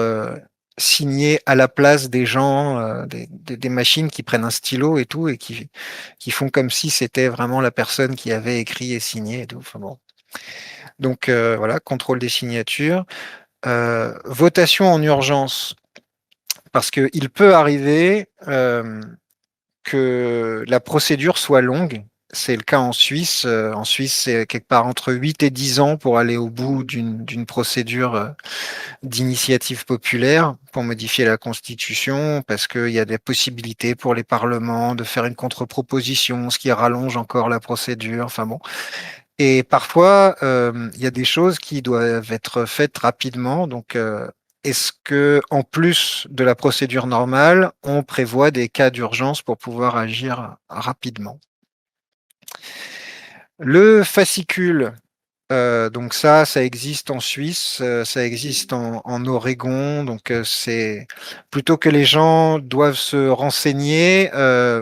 signer à la place des gens, des machines qui prennent un stylo et tout, et qui font comme si c'était vraiment la personne qui avait écrit et signé et tout. Enfin bon. Donc voilà, contrôle des signatures. Votation en urgence, parce qu'il peut arriver que la procédure soit longue. C'est le cas en Suisse. En Suisse, c'est quelque part entre 8 et 10 ans pour aller au bout d'une procédure d'initiative populaire pour modifier la Constitution, parce qu'il y a des possibilités pour les parlements de faire une contre-proposition, ce qui rallonge encore la procédure. Enfin bon. Et parfois, il y a des choses qui doivent être faites rapidement. Donc, est-ce que, en plus de la procédure normale, on prévoit des cas d'urgence pour pouvoir agir rapidement? Le fascicule, donc ça existe en Suisse, ça existe en Oregon. Donc, c'est plutôt que les gens doivent se renseigner,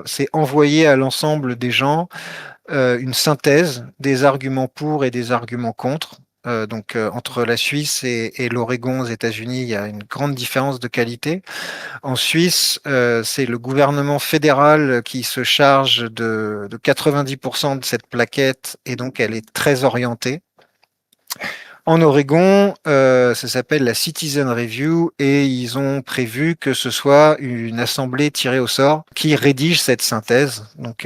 c'est envoyé à l'ensemble des gens une synthèse des arguments pour et des arguments contre. Donc, entre la Suisse et l'Oregon aux États-Unis, il y a une grande différence de qualité. En Suisse, c'est le gouvernement fédéral qui se charge de 90% de cette plaquette et donc elle est très orientée. En Oregon, ça s'appelle la Citizen Review et ils ont prévu que ce soit une assemblée tirée au sort qui rédige cette synthèse. Donc,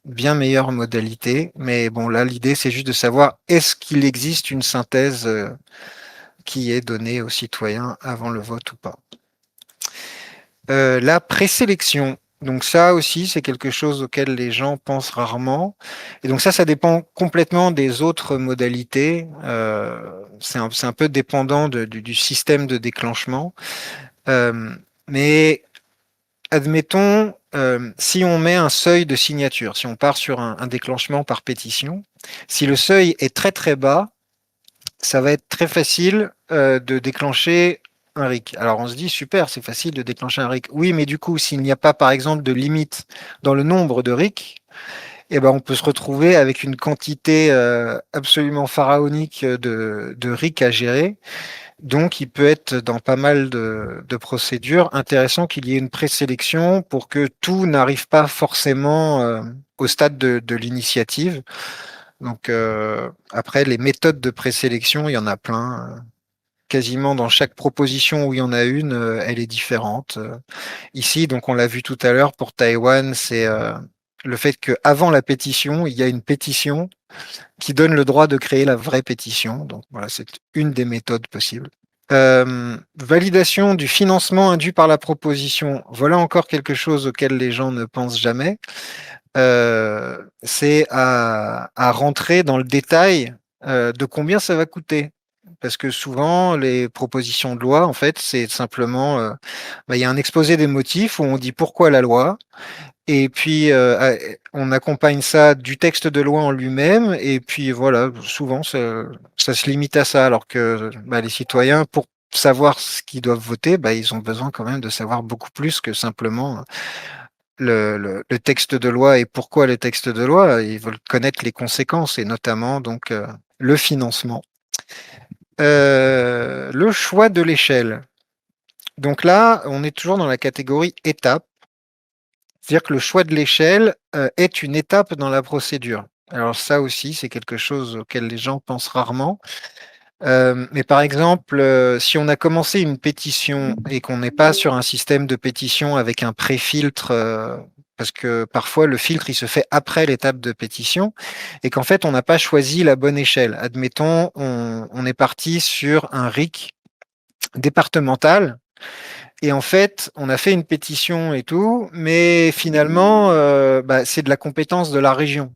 bien meilleure modalité. Mais bon, là, l'idée, c'est juste de savoir est-ce qu'il existe une synthèse qui est donnée aux citoyens avant le vote ou pas. La présélection. Donc ça aussi, c'est quelque chose auquel les gens pensent rarement. Et donc ça dépend complètement des autres modalités. C'est un peu dépendant du système de déclenchement. Mais admettons, si on met un seuil de signature, si on part sur un déclenchement par pétition, si le seuil est très très bas, ça va être très facile de déclencher un RIC. Alors on se dit, super, c'est facile de déclencher un RIC. Oui, mais du coup, s'il n'y a pas, par exemple, de limite dans le nombre de RIC, on peut se retrouver avec une quantité absolument pharaonique de RIC à gérer. Donc, il peut être dans pas mal de procédures intéressant qu'il y ait une présélection pour que tout n'arrive pas forcément au stade de l'initiative. Donc, après, les méthodes de présélection, il y en a plein. Quasiment dans chaque proposition où il y en a une, elle est différente. Ici, donc on l'a vu tout à l'heure pour Taïwan, c'est le fait qu'avant la pétition, il y a une pétition qui donne le droit de créer la vraie pétition. Donc voilà, c'est une des méthodes possibles. Validation du financement induit par la proposition. Voilà encore quelque chose auquel les gens ne pensent jamais. C'est à rentrer dans le détail de combien ça va coûter. Parce que souvent, les propositions de loi, en fait, c'est simplement, il y a un exposé des motifs où on dit pourquoi la loi, et puis on accompagne ça du texte de loi en lui-même, et puis voilà, souvent ça se limite à ça, alors que les citoyens, pour savoir ce qu'ils doivent voter, ils ont besoin quand même de savoir beaucoup plus que simplement le texte de loi et pourquoi le texte de loi. Ils veulent connaître les conséquences, et notamment donc le financement. Le choix de l'échelle. Donc là, on est toujours dans la catégorie étape. C'est-à-dire que le choix de l'échelle est une étape dans la procédure. Alors ça aussi, c'est quelque chose auquel les gens pensent rarement. Mais par exemple, si on a commencé une pétition et qu'on n'est pas sur un système de pétition avec un pré-filtre, parce que parfois le filtre il se fait après l'étape de pétition, et qu'en fait on n'a pas choisi la bonne échelle. Admettons, on est parti sur un RIC départemental, et en fait on a fait une pétition et tout, mais finalement c'est de la compétence de la région.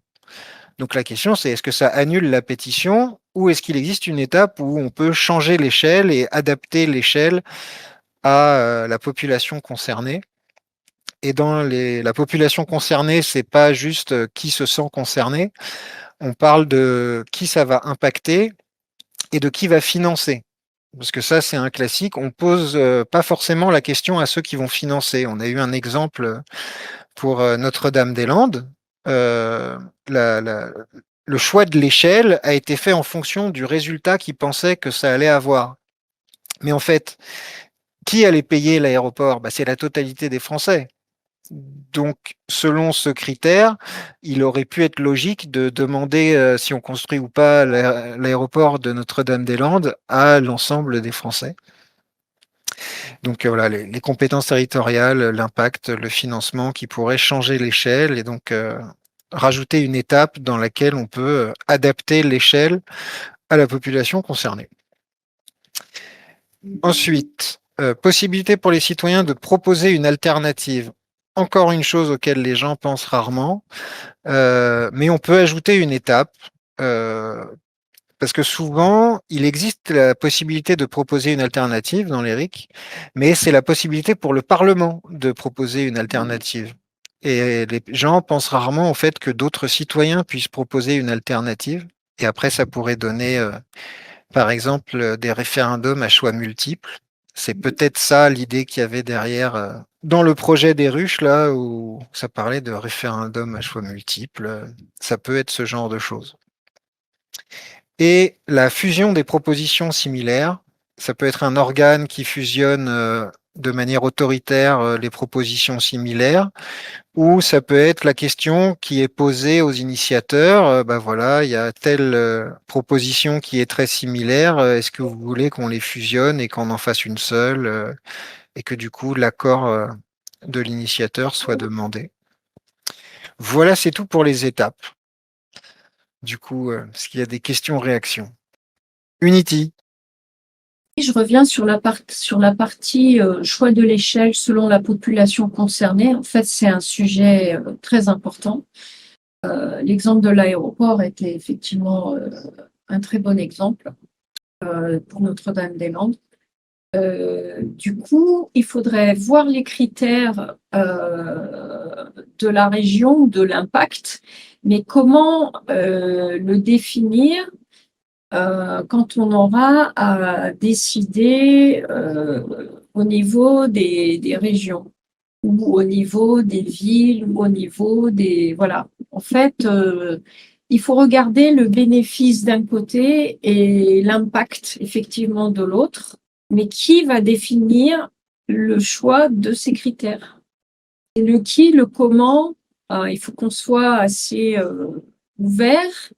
Donc la question, c'est est-ce que ça annule la pétition ou est-ce qu'il existe une étape où on peut changer l'échelle et adapter l'échelle à la population concernée? Et dans la population concernée, c'est pas juste qui se sent concerné, on parle de qui ça va impacter et de qui va financer. Parce que ça, c'est un classique. On pose pas forcément la question à ceux qui vont financer. On a eu un exemple pour Notre-Dame-des-Landes. Euh, la, la- le choix de l'échelle a été fait en fonction du résultat qu'ils pensaient que ça allait avoir. Mais en fait, qui allait payer l'aéroport? C'est la totalité des Français. Donc, selon ce critère, il aurait pu être logique de demander si on construit ou pas l'aéroport de Notre-Dame-des-Landes à l'ensemble des Français. Donc voilà, les compétences territoriales, l'impact, le financement qui pourraient changer l'échelle et donc rajouter une étape dans laquelle on peut adapter l'échelle à la population concernée. Ensuite, possibilité pour les citoyens de proposer une alternative. Encore une chose auquel les gens pensent rarement, mais on peut ajouter une étape. Parce que souvent, il existe la possibilité de proposer une alternative dans les RIC, mais c'est la possibilité pour le Parlement de proposer une alternative. Et les gens pensent rarement au fait que d'autres citoyens puissent proposer une alternative. Et après, ça pourrait donner, par exemple, des référendums à choix multiples. C'est peut-être ça l'idée qu'il y avait derrière dans le projet des ruches, là, où ça parlait de référendum à choix multiples. Ça peut être ce genre de choses. Et la fusion des propositions similaires, ça peut être un organe qui fusionne de manière autoritaire les propositions similaires, ou ça peut être la question qui est posée aux initiateurs, voilà, il y a telle proposition qui est très similaire, est-ce que vous voulez qu'on les fusionne et qu'on en fasse une seule, et que du coup l'accord de l'initiateur soit demandé. Voilà, c'est tout pour les étapes. Du coup, est-ce qu'il y a des questions-réactions? Unity. Je reviens sur la partie choix de l'échelle selon la population concernée. En fait, c'est un sujet très important. L'exemple de l'aéroport était effectivement un très bon exemple pour Notre-Dame-des-Landes. Du coup, il faudrait voir les critères de la région, de l'impact, mais comment le définir quand on aura à décider au niveau des régions ou au niveau des villes ou au niveau des... Voilà. En fait, il faut regarder le bénéfice d'un côté et l'impact effectivement de l'autre, mais qui va définir le choix de ces critères? Et le qui, le comment, il faut qu'on soit assez ouvert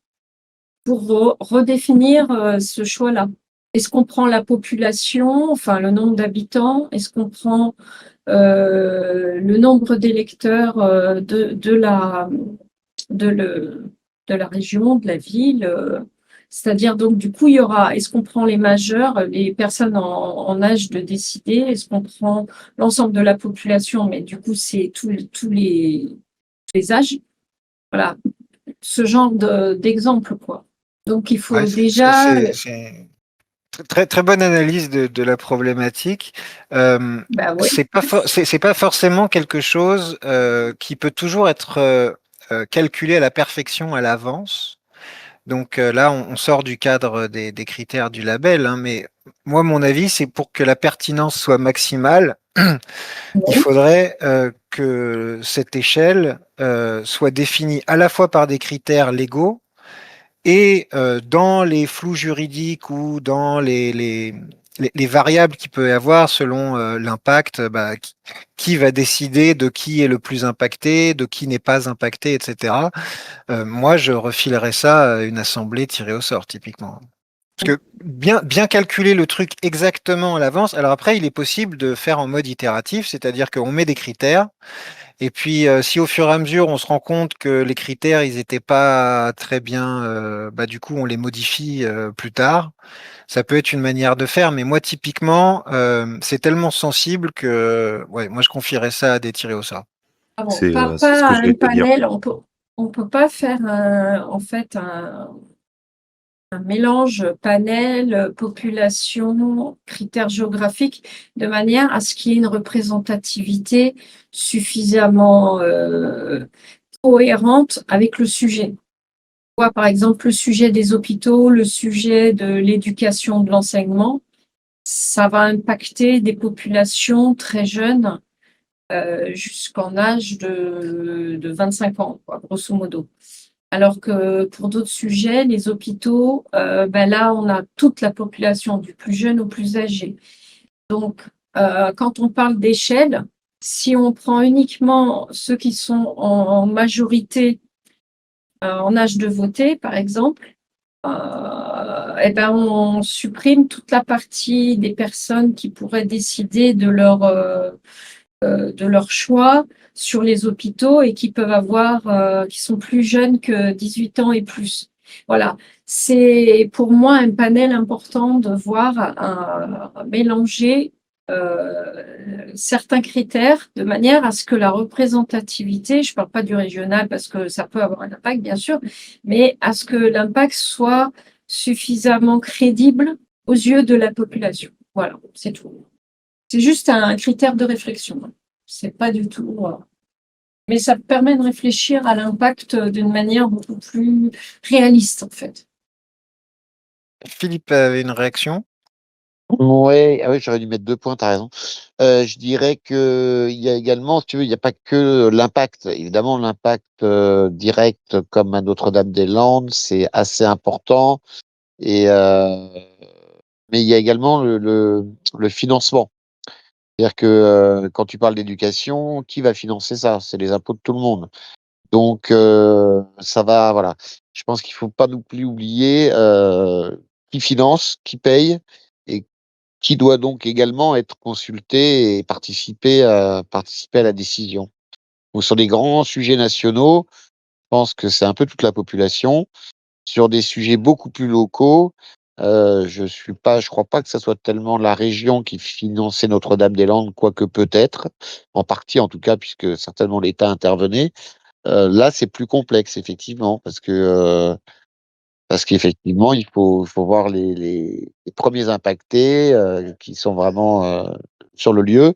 pour redéfinir ce choix-là. Est-ce qu'on prend la population, enfin le nombre d'habitants? Est-ce qu'on prend le nombre d'électeurs de la région, de la ville? C'est-à-dire, donc, du coup, il y aura, est-ce qu'on prend les majeurs, les personnes en âge de décider? Est-ce qu'on prend l'ensemble de la population? Mais du coup, c'est tous les âges. Voilà, ce genre d'exemple, quoi. Donc, il faut Ouais, déjà... c'est très, très bonne analyse de la problématique. oui. C'est pas forcément quelque chose qui peut toujours être calculé à la perfection à l'avance. Donc là, on sort du cadre des critères du label, hein, mais moi, mon avis, c'est pour que la pertinence soit maximale, il faudrait que cette échelle soit définie à la fois par des critères légaux et dans les flous juridiques ou dans les variables qu'il peut y avoir selon l'impact, qui va décider de qui est le plus impacté, de qui n'est pas impacté, etc. Moi, je refilerais ça à une assemblée tirée au sort, typiquement. Parce que bien calculer le truc exactement à l'avance, alors après, il est possible de faire en mode itératif, c'est-à-dire qu'on met des critères, et puis si au fur et à mesure, on se rend compte que les critères, ils n'étaient pas très bien, du coup, on les modifie plus tard. Ça peut être une manière de faire, mais moi, typiquement, c'est tellement sensible que ouais, moi, je confierais ça à des tirés au sort. Ah bon, C'est pas c'est ce que un j'allais te dire. panel, on peut pas faire en fait un mélange panel, population, critères géographiques, de manière à ce qu'il y ait une représentativité suffisamment cohérente avec le sujet. On voit par exemple le sujet des hôpitaux, le sujet de l'éducation, de l'enseignement, ça va impacter des populations très jeunes jusqu'en âge de 25 ans, quoi, grosso modo. Alors que pour d'autres sujets, les hôpitaux, là, on a toute la population, du plus jeune au plus âgé. Donc, quand on parle d'échelle, si on prend uniquement ceux qui sont en majorité en âge de voter, par exemple, on supprime toute la partie des personnes qui pourraient décider de leur choix sur les hôpitaux et qui peuvent avoir, qui sont plus jeunes que 18 ans et plus. Voilà, c'est pour moi un panel important de voir mélanger certains critères de manière à ce que la représentativité, je ne parle pas du régional parce que ça peut avoir un impact bien sûr, mais à ce que l'impact soit suffisamment crédible aux yeux de la population. Voilà, c'est tout. C'est juste un critère de réflexion. C'est pas du tout. Mais ça permet de réfléchir à l'impact d'une manière beaucoup plus réaliste, en fait. Philippe avait une réaction. Ouais, ah oui, j'aurais dû mettre 2 points, tu as raison. Je dirais qu'il y a également, si tu veux, il n'y a pas que l'impact. Évidemment, l'impact direct comme à Notre-Dame-des-Landes, c'est assez important. Et, mais il y a également le financement. C'est-à-dire que quand tu parles d'éducation, qui va financer ça? C'est les impôts de tout le monde. Donc, ça va, voilà. Je pense qu'il faut pas non plus oublier qui finance, qui paye et qui doit donc également être consulté et participer à la décision. Donc, sur des grands sujets nationaux, je pense que c'est un peu toute la population. Sur des sujets beaucoup plus locaux, je crois pas que ça soit tellement la région qui finançait Notre-Dame-des-Landes, quoique peut-être, en partie en tout cas, puisque certainement l'État intervenait. Là, c'est plus complexe, effectivement, parce qu'effectivement, il faut voir les premiers impactés qui sont vraiment sur le lieu,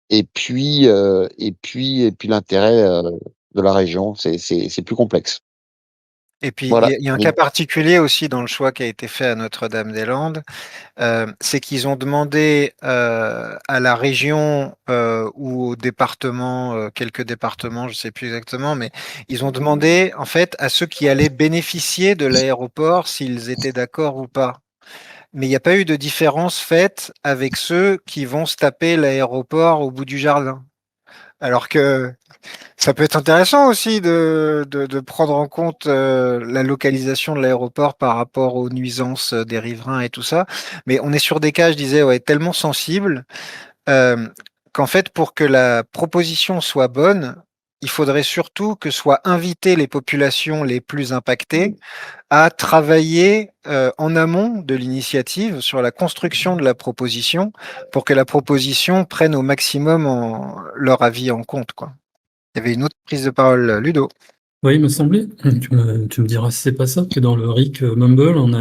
et puis l'intérêt de la région, c'est plus complexe. Et puis, Voilà. il y a un cas particulier aussi dans le choix qui a été fait à Notre-Dame-des-Landes, c'est qu'ils ont demandé à la région ou au département, quelques départements, je ne sais plus exactement, mais ils ont demandé en fait à ceux qui allaient bénéficier de l'aéroport s'ils étaient d'accord ou pas. Mais il n'y a pas eu de différence faite avec ceux qui vont se taper l'aéroport au bout du jardin. Alors que ça peut être intéressant aussi de prendre en compte la localisation de l'aéroport par rapport aux nuisances des riverains et tout ça. Mais on est sur des cas, je disais, ouais, tellement sensibles euh, qu'en fait, pour que la proposition soit bonne, il faudrait surtout que soient invitées les populations les plus impactées à travailler en amont de l'initiative sur la construction de la proposition pour que la proposition prenne au maximum leur avis en compte, quoi. Il y avait une autre prise de parole, Ludo. Oui, il me semblait, tu me diras si c'est pas ça, que dans le RIC Mumble, on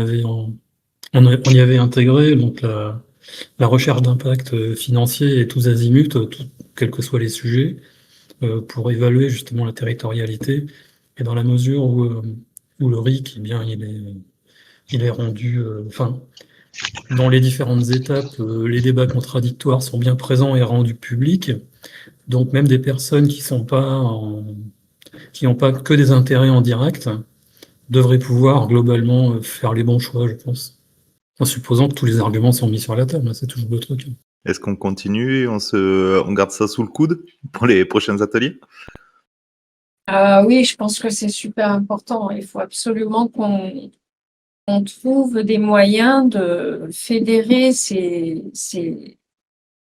y avait intégré donc la recherche d'impact financier et tous azimuts, quels que soient les sujets, pour évaluer justement la territorialité. Et dans la mesure où le RIC, eh bien, il est rendu, enfin, dans les différentes étapes, les débats contradictoires sont bien présents et rendus publics. Donc même des personnes qui n'ont pas que des intérêts en direct devraient pouvoir globalement faire les bons choix, je pense. En supposant que tous les arguments sont mis sur la table, c'est toujours le truc. Est-ce qu'on continue, on garde ça sous le coude pour les prochains ateliers? Oui, je pense que c'est super important. Il faut absolument qu'on trouve des moyens de fédérer ces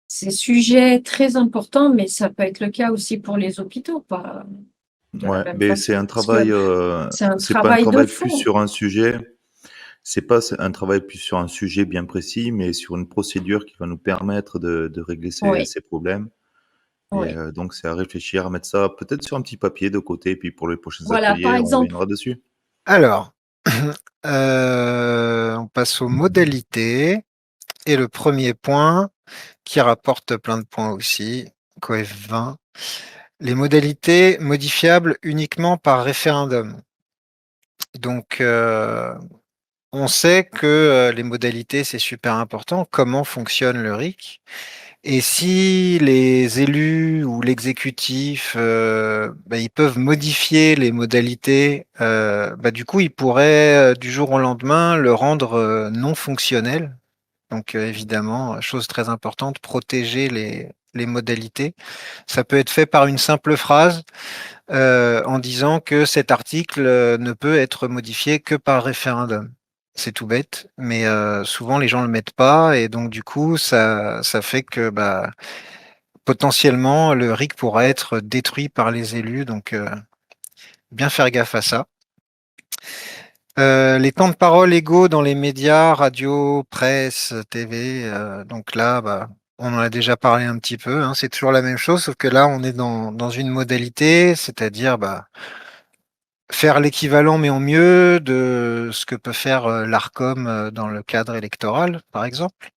sujets très importants, mais ça peut être le cas aussi pour les hôpitaux, pas de la Ouais, même mais c'est façon. un Parce travail, que c'est un c'est pas un travail de travail plus fond. sur un sujet. C'est pas un travail plus sur un sujet bien précis, mais sur une procédure qui va nous permettre de régler Oui, ces problèmes. Et oui. donc, c'est à réfléchir, à mettre ça peut-être sur un petit papier de côté, puis pour les prochains Voilà, par ateliers, on exemple, reviendra dessus. Alors, on passe aux modalités. Et le premier point, qui rapporte plein de points aussi, coef 20, les modalités modifiables uniquement par référendum. Donc, on sait que les modalités, c'est super important, comment fonctionne le RIC. Et si les élus ou l'exécutif, ils peuvent modifier les modalités, du coup, ils pourraient du jour au lendemain le rendre non fonctionnel. Donc évidemment, chose très importante, protéger les modalités. Ça peut être fait par une simple phrase en disant que cet article ne peut être modifié que par référendum. C'est tout bête, mais souvent les gens le mettent pas et donc du coup ça fait que potentiellement le RIC pourra être détruit par les élus, donc bien faire gaffe à ça. Les temps de parole égaux dans les médias, radio, presse, TV, donc là, on en a déjà parlé un petit peu, hein, c'est toujours la même chose, sauf que là, on est dans une modalité, c'est-à-dire faire l'équivalent, mais en mieux, de ce que peut faire l'ARCOM dans le cadre électoral, par exemple.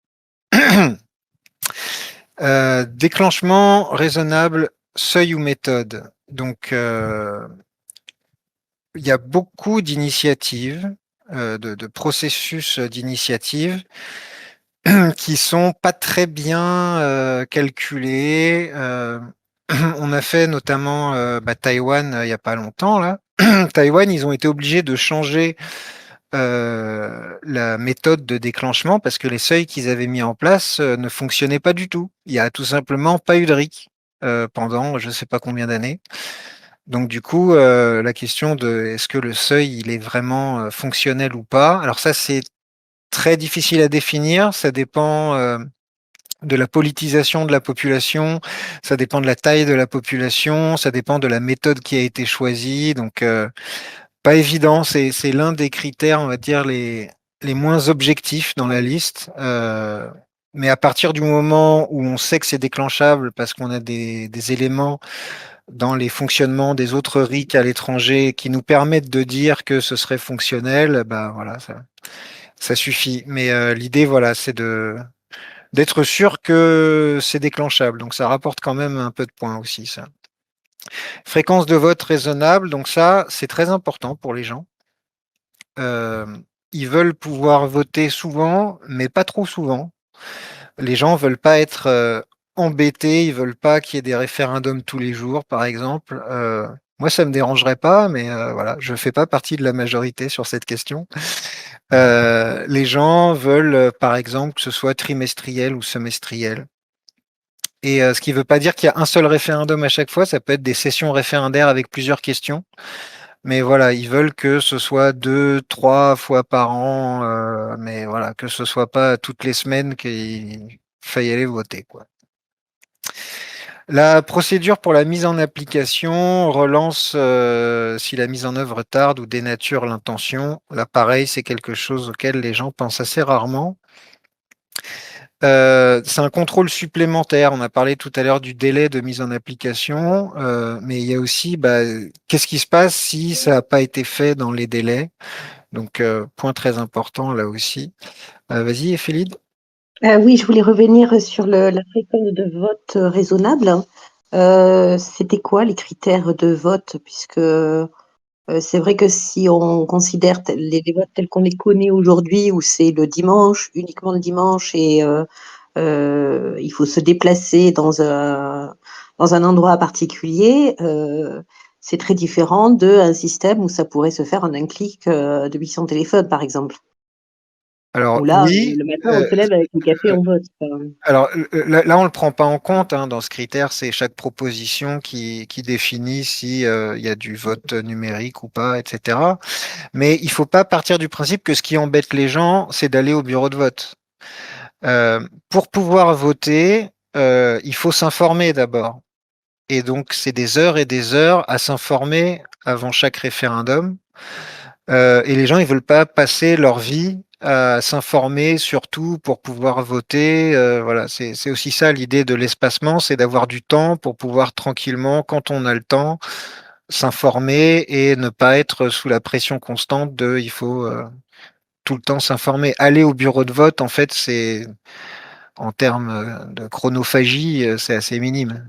Déclenchement raisonnable, seuil ou méthode. Donc, il y a beaucoup d'initiatives, de processus d'initiatives qui sont pas très bien calculés. On a fait notamment Taïwan il y a pas longtemps là. Taïwan, ils ont été obligés de changer la méthode de déclenchement parce que les seuils qu'ils avaient mis en place ne fonctionnaient pas du tout. Il y a tout simplement pas eu de RIC pendant je sais pas combien d'années. Donc du coup, la question de est-ce que le seuil il est vraiment fonctionnel ou pas? Alors ça c'est très difficile à définir. Ça dépend de la politisation de la population, ça dépend de la taille de la population, ça dépend de la méthode qui a été choisie. Donc pas évident. C'est l'un des critères, on va dire les moins objectifs dans la liste. Mais à partir du moment où on sait que c'est déclenchable parce qu'on a des éléments dans les fonctionnements des autres RIC à l'étranger qui nous permettent de dire que ce serait fonctionnel, voilà, ça suffit. Mais l'idée, voilà, c'est d'être sûr que c'est déclenchable. Donc ça rapporte quand même un peu de points aussi, ça. Fréquence de vote raisonnable, donc ça, c'est très important pour les gens. Ils veulent pouvoir voter souvent, mais pas trop souvent. Les gens veulent pas être embêtés, ils veulent pas qu'il y ait des référendums tous les jours, par exemple. Moi, ça me dérangerait pas, mais voilà, je fais pas partie de la majorité sur cette question. Les gens veulent, par exemple, que ce soit trimestriel ou semestriel. Et ce qui ne veut pas dire qu'il y a un seul référendum à chaque fois, ça peut être des sessions référendaires avec plusieurs questions. Mais voilà, ils veulent que ce soit 2, 3 fois par an, mais voilà, que ce soit pas toutes les semaines qu'il faille aller voter, quoi. La procédure pour la mise en application relance si la mise en œuvre tarde ou dénature l'intention. Là, pareil, c'est quelque chose auquel les gens pensent assez rarement. C'est un contrôle supplémentaire. On a parlé tout à l'heure du délai de mise en application, mais il y a aussi qu'est-ce qui se passe si ça n'a pas été fait dans les délais. Donc, point très important là aussi. Vas-y, Ephéline. Oui, je voulais revenir sur la fréquence de vote raisonnable. C'était quoi les critères de vote? Puisque c'est vrai que si on considère les votes tels qu'on les connaît aujourd'hui, où c'est le dimanche, uniquement le dimanche, et il faut se déplacer dans un endroit particulier, c'est très différent d'un système où ça pourrait se faire en un clic depuis son téléphone, par exemple. Alors Ou là, oui, le matin, on se lève avec le café, on vote. Enfin, alors là, on le prend pas en compte hein, dans ce critère, c'est chaque proposition qui définit si il y a du vote numérique ou pas, etc. Mais il faut pas partir du principe que ce qui embête les gens, c'est d'aller au bureau de vote. Pour pouvoir voter, il faut s'informer d'abord. Et donc, c'est des heures et des heures à s'informer avant chaque référendum. Et les gens, ils veulent pas passer leur vie à s'informer surtout pour pouvoir voter. Voilà, c'est aussi ça l'idée de l'espacement, c'est d'avoir du temps pour pouvoir tranquillement, quand on a le temps, s'informer et ne pas être sous la pression constante de il faut tout le temps s'informer. Aller au bureau de vote, en fait, c'est en termes de chronophagie, c'est assez minime.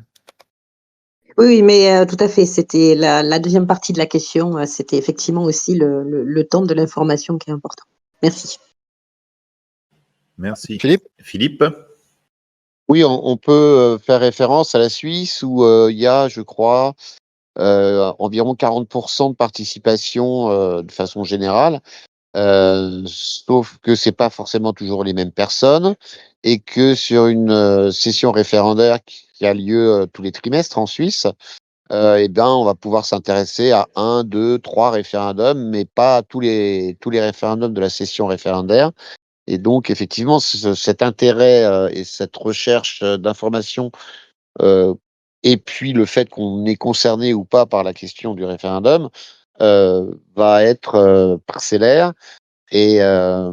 oui, oui, mais tout à fait. C'était la deuxième partie de la question. C'était effectivement aussi le temps de l'information qui est important. Merci. Merci. Philippe? Philippe? Oui, on peut faire référence à la Suisse où il y a, je crois, environ 40% de participation de façon générale, sauf que c'est pas forcément toujours les mêmes personnes et que sur une session référendaire qui a lieu tous les trimestres en Suisse, eh ben, on va pouvoir s'intéresser à un, deux, trois référendums, mais pas à tous les référendums de la session référendaire. Et donc, effectivement, cet intérêt et cette recherche d'informations, euh, et puis le fait qu'on est concerné ou pas par la question du référendum, va être parcellaire. Et, euh,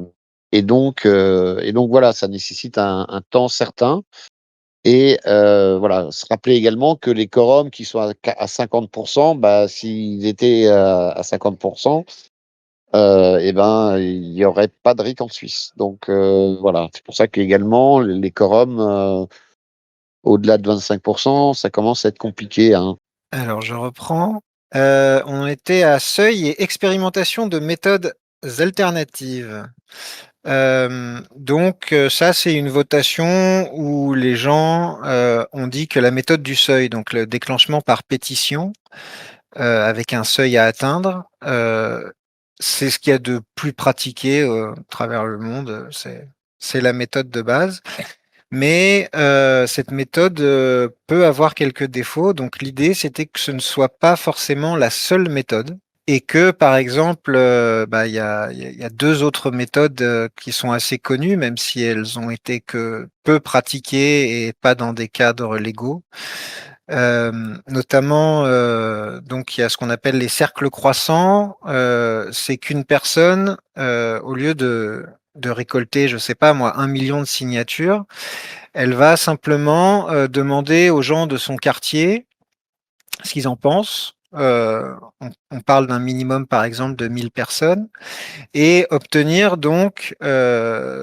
et donc voilà, ça nécessite un temps certain. Et voilà, se rappeler également que les quorums qui sont à 50%, bah, s'ils étaient à 50%, eh ben, il n'y aurait pas de RIC en Suisse. Donc voilà, c'est pour ça qu'également, les quorums, au-delà de 25%, ça commence à être compliqué, hein. Alors, je reprends. On était à seuil et expérimentation de méthodes alternatives. Donc, ça, c'est une votation où les gens ont dit que la méthode du seuil, donc le déclenchement par pétition, avec un seuil à atteindre, c'est ce qu'il y a de plus pratiqué à travers le monde. C'est la méthode de base. Mais cette méthode peut avoir quelques défauts. Donc l'idée, c'était que ce ne soit pas forcément la seule méthode et que, par exemple, bah, il y a deux autres méthodes qui sont assez connues, même si elles ont été que peu pratiquées et pas dans des cadres légaux. Notamment, donc il y a ce qu'on appelle les cercles croissants. C'est qu'une personne, au lieu de récolter, je sais pas moi, 1 million de signatures, elle va simplement demander aux gens de son quartier ce qu'ils en pensent. On parle d'un minimum, par exemple, de 1000 personnes et obtenir donc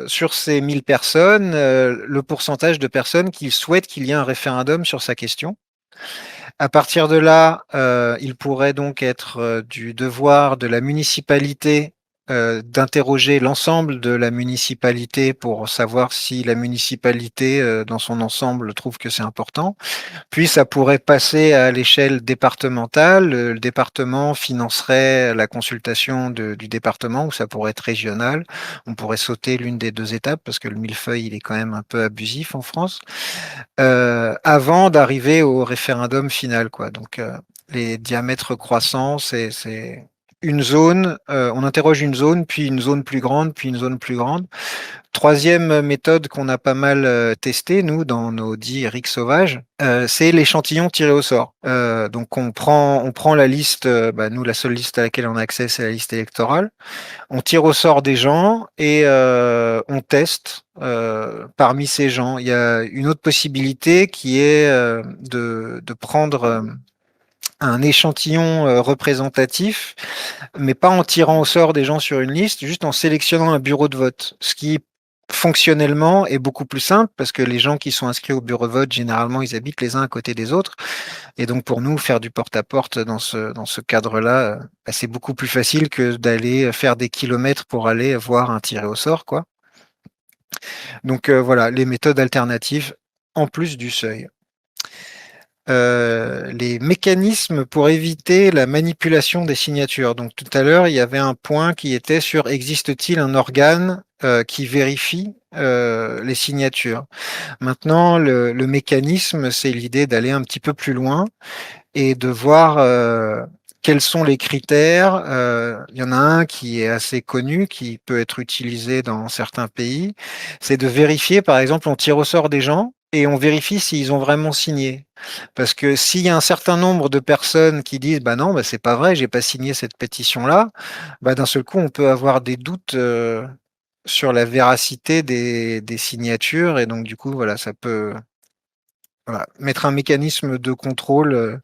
sur ces 1000 personnes le pourcentage de personnes qui souhaitent qu'il y ait un référendum sur sa question. À partir de là, il pourrait donc être du devoir de la municipalité d'interroger l'ensemble de la municipalité pour savoir si la municipalité, dans son ensemble, trouve que c'est important. Puis ça pourrait passer à l'échelle départementale. Le département financerait la consultation du département, ou ça pourrait être régional. On pourrait sauter l'une des deux étapes parce que le millefeuille, il est quand même un peu abusif en France. Avant d'arriver au référendum final, quoi. Donc les diamètres croissants, c'est une zone, on interroge une zone, puis une zone plus grande, puis une zone plus grande. Troisième méthode qu'on a pas mal testée, nous, dans nos 10 RIC sauvages, c'est l'échantillon tiré au sort. Donc on prend la liste, bah, nous, la seule liste à laquelle on a accès, c'est la liste électorale. On tire au sort des gens et on teste parmi ces gens. Il y a une autre possibilité qui est de prendre un échantillon représentatif, mais pas en tirant au sort des gens sur une liste, juste en sélectionnant un bureau de vote. Ce qui fonctionnellement est beaucoup plus simple parce que les gens qui sont inscrits au bureau de vote, généralement, ils habitent les uns à côté des autres. Et donc pour nous, faire du porte-à-porte dans ce cadre-là, bah, c'est beaucoup plus facile que d'aller faire des kilomètres pour aller voir un tiré au sort, quoi. Donc voilà, les méthodes alternatives en plus du seuil. les mécanismes pour éviter la manipulation des signatures. Donc tout à l'heure, il y avait un point qui était sur existe-t-il un organe qui vérifie les signatures. Maintenant, le mécanisme, c'est l'idée d'aller un petit peu plus loin et de voir quels sont les critères. Il y en a un qui est assez connu, qui peut être utilisé dans certains pays. C'est de vérifier, par exemple, on tire au sort des gens et on vérifie s'ils ont vraiment signé. Parce que s'il y a un certain nombre de personnes qui disent bah non, bah c'est pas vrai, j'ai pas signé cette pétition-là, bah d'un seul coup on peut avoir des doutes sur la véracité des signatures et donc du coup voilà ça peut mettre un mécanisme de contrôle.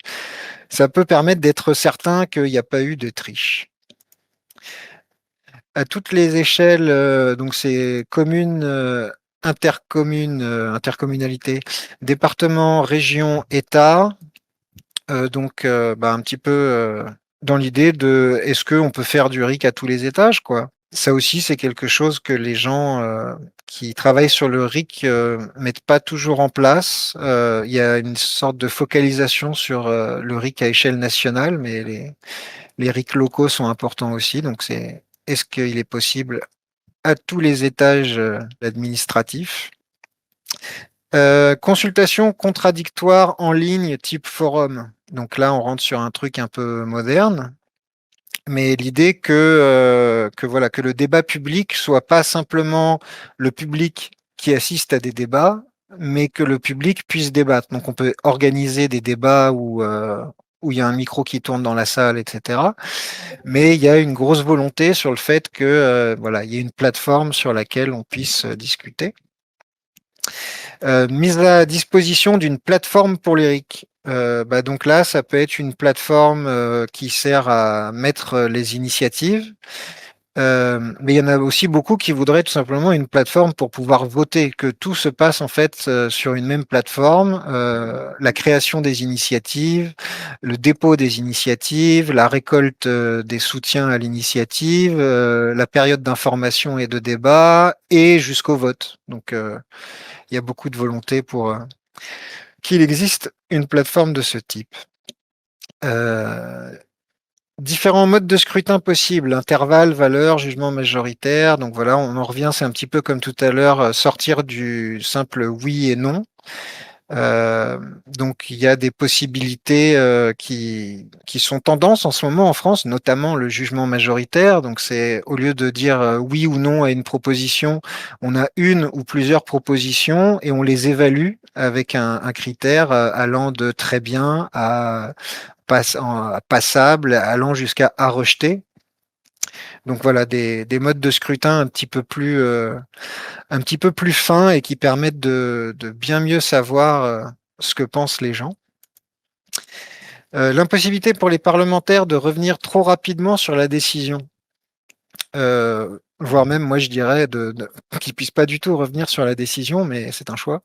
Ça peut permettre d'être certain qu'il n'y a pas eu de triche. À toutes les échelles, donc c'est commune, intercommune, intercommunalité, département, région, État. Donc, un petit peu dans l'idée de est-ce qu'on peut faire du RIC à tous les étages, quoi. Ça aussi, c'est quelque chose que les gens qui travaillent sur le RIC mettent pas toujours en place. Il y a une sorte de focalisation sur le RIC à échelle nationale, mais les RIC locaux sont importants aussi. Donc, c'est est-ce qu'il est possible à tous les étages administratifs. Consultation contradictoire en ligne type forum. Donc là, on rentre sur un truc un peu moderne, mais l'idée que voilà que le débat public soit pas simplement le public qui assiste à des débats, mais que le public puisse débattre. Donc on peut organiser des débats où il y a un micro qui tourne dans la salle, etc. Mais il y a une grosse volonté sur le fait que voilà, il y ait une plateforme sur laquelle on puisse discuter. Mise à disposition d'une plateforme pour les RIC. Donc là, ça peut être une plateforme qui sert à mettre les initiatives. Mais il y en a aussi beaucoup qui voudraient tout simplement une plateforme pour pouvoir voter, que tout se passe en fait sur une même plateforme, la création des initiatives, le dépôt des initiatives, la récolte des soutiens à l'initiative, la période d'information et de débat, et jusqu'au vote. Donc il y a beaucoup de volonté pour qu'il existe une plateforme de ce type. Différents modes de scrutin possibles, intervalle, valeur, jugement majoritaire. Donc voilà, on en revient, c'est un petit peu comme tout à l'heure, sortir du simple oui et non. Donc il y a des possibilités qui sont tendance en ce moment en France, notamment le jugement majoritaire. Donc c'est au lieu de dire oui ou non à une proposition, on a une ou plusieurs propositions et on les évalue avec un critère allant de très bien à passable, allant jusqu'à à rejeter. Donc voilà, des modes de scrutin un petit peu plus fins et qui permettent de bien mieux savoir ce que pensent les gens. L'impossibilité pour les parlementaires de revenir trop rapidement sur la décision. Voire même, moi je dirais, qu'ils puissent pas du tout revenir sur la décision, mais c'est un choix.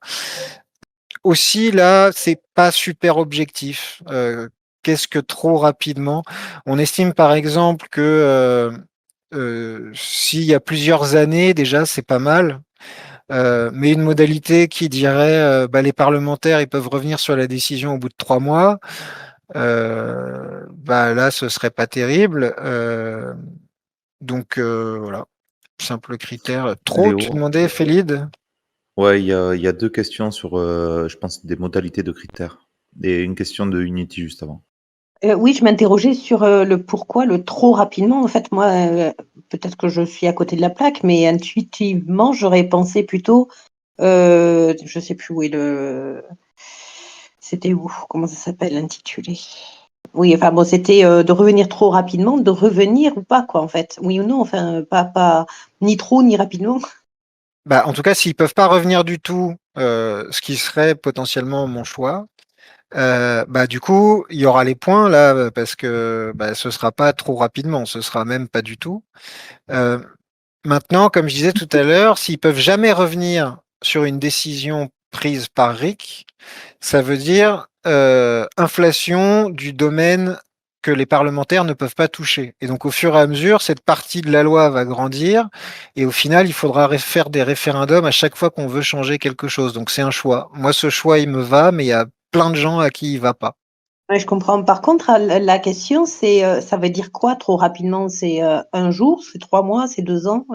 Aussi, là, c'est pas super objectif. Qu'est-ce que trop rapidement? On estime par exemple que s'il y a plusieurs années, déjà, c'est pas mal. Mais une modalité qui dirait les parlementaires ils peuvent revenir sur la décision au bout de 3 mois, là ce serait pas terrible. Donc voilà, simple critère. Trop, Léo, tu demandais, Félide? ouais, il y a deux questions sur, je pense, des modalités de critères. Et une question de Unity juste avant. Oui, je m'interrogeais sur le pourquoi, le trop rapidement. En fait, moi, peut-être que je suis à côté de la plaque, mais intuitivement, j'aurais pensé plutôt, je sais plus où est c'était où, comment ça s'appelle, l'intitulé. Oui, enfin bon, c'était de revenir trop rapidement, de revenir ou pas, quoi, en fait. Oui ou non, enfin, pas ni trop ni rapidement. En tout cas, s'ils peuvent pas revenir du tout, ce qui serait potentiellement mon choix, du coup, il y aura les points là, parce que ce sera pas trop rapidement, ce sera même pas du tout. Maintenant, comme je disais tout à l'heure, s'ils peuvent jamais revenir sur une décision prise par RIC, ça veut dire inflation du domaine que les parlementaires ne peuvent pas toucher. Et donc, au fur et à mesure, cette partie de la loi va grandir. Et au final, il faudra faire des référendums à chaque fois qu'on veut changer quelque chose. Donc, c'est un choix. Moi, ce choix, il me va, mais il y a plein de gens à qui il va pas. Ouais, je comprends. Par contre, la question, c'est, ça veut dire quoi trop rapidement? C'est 1 jour, c'est 3 mois, c'est 2 ans?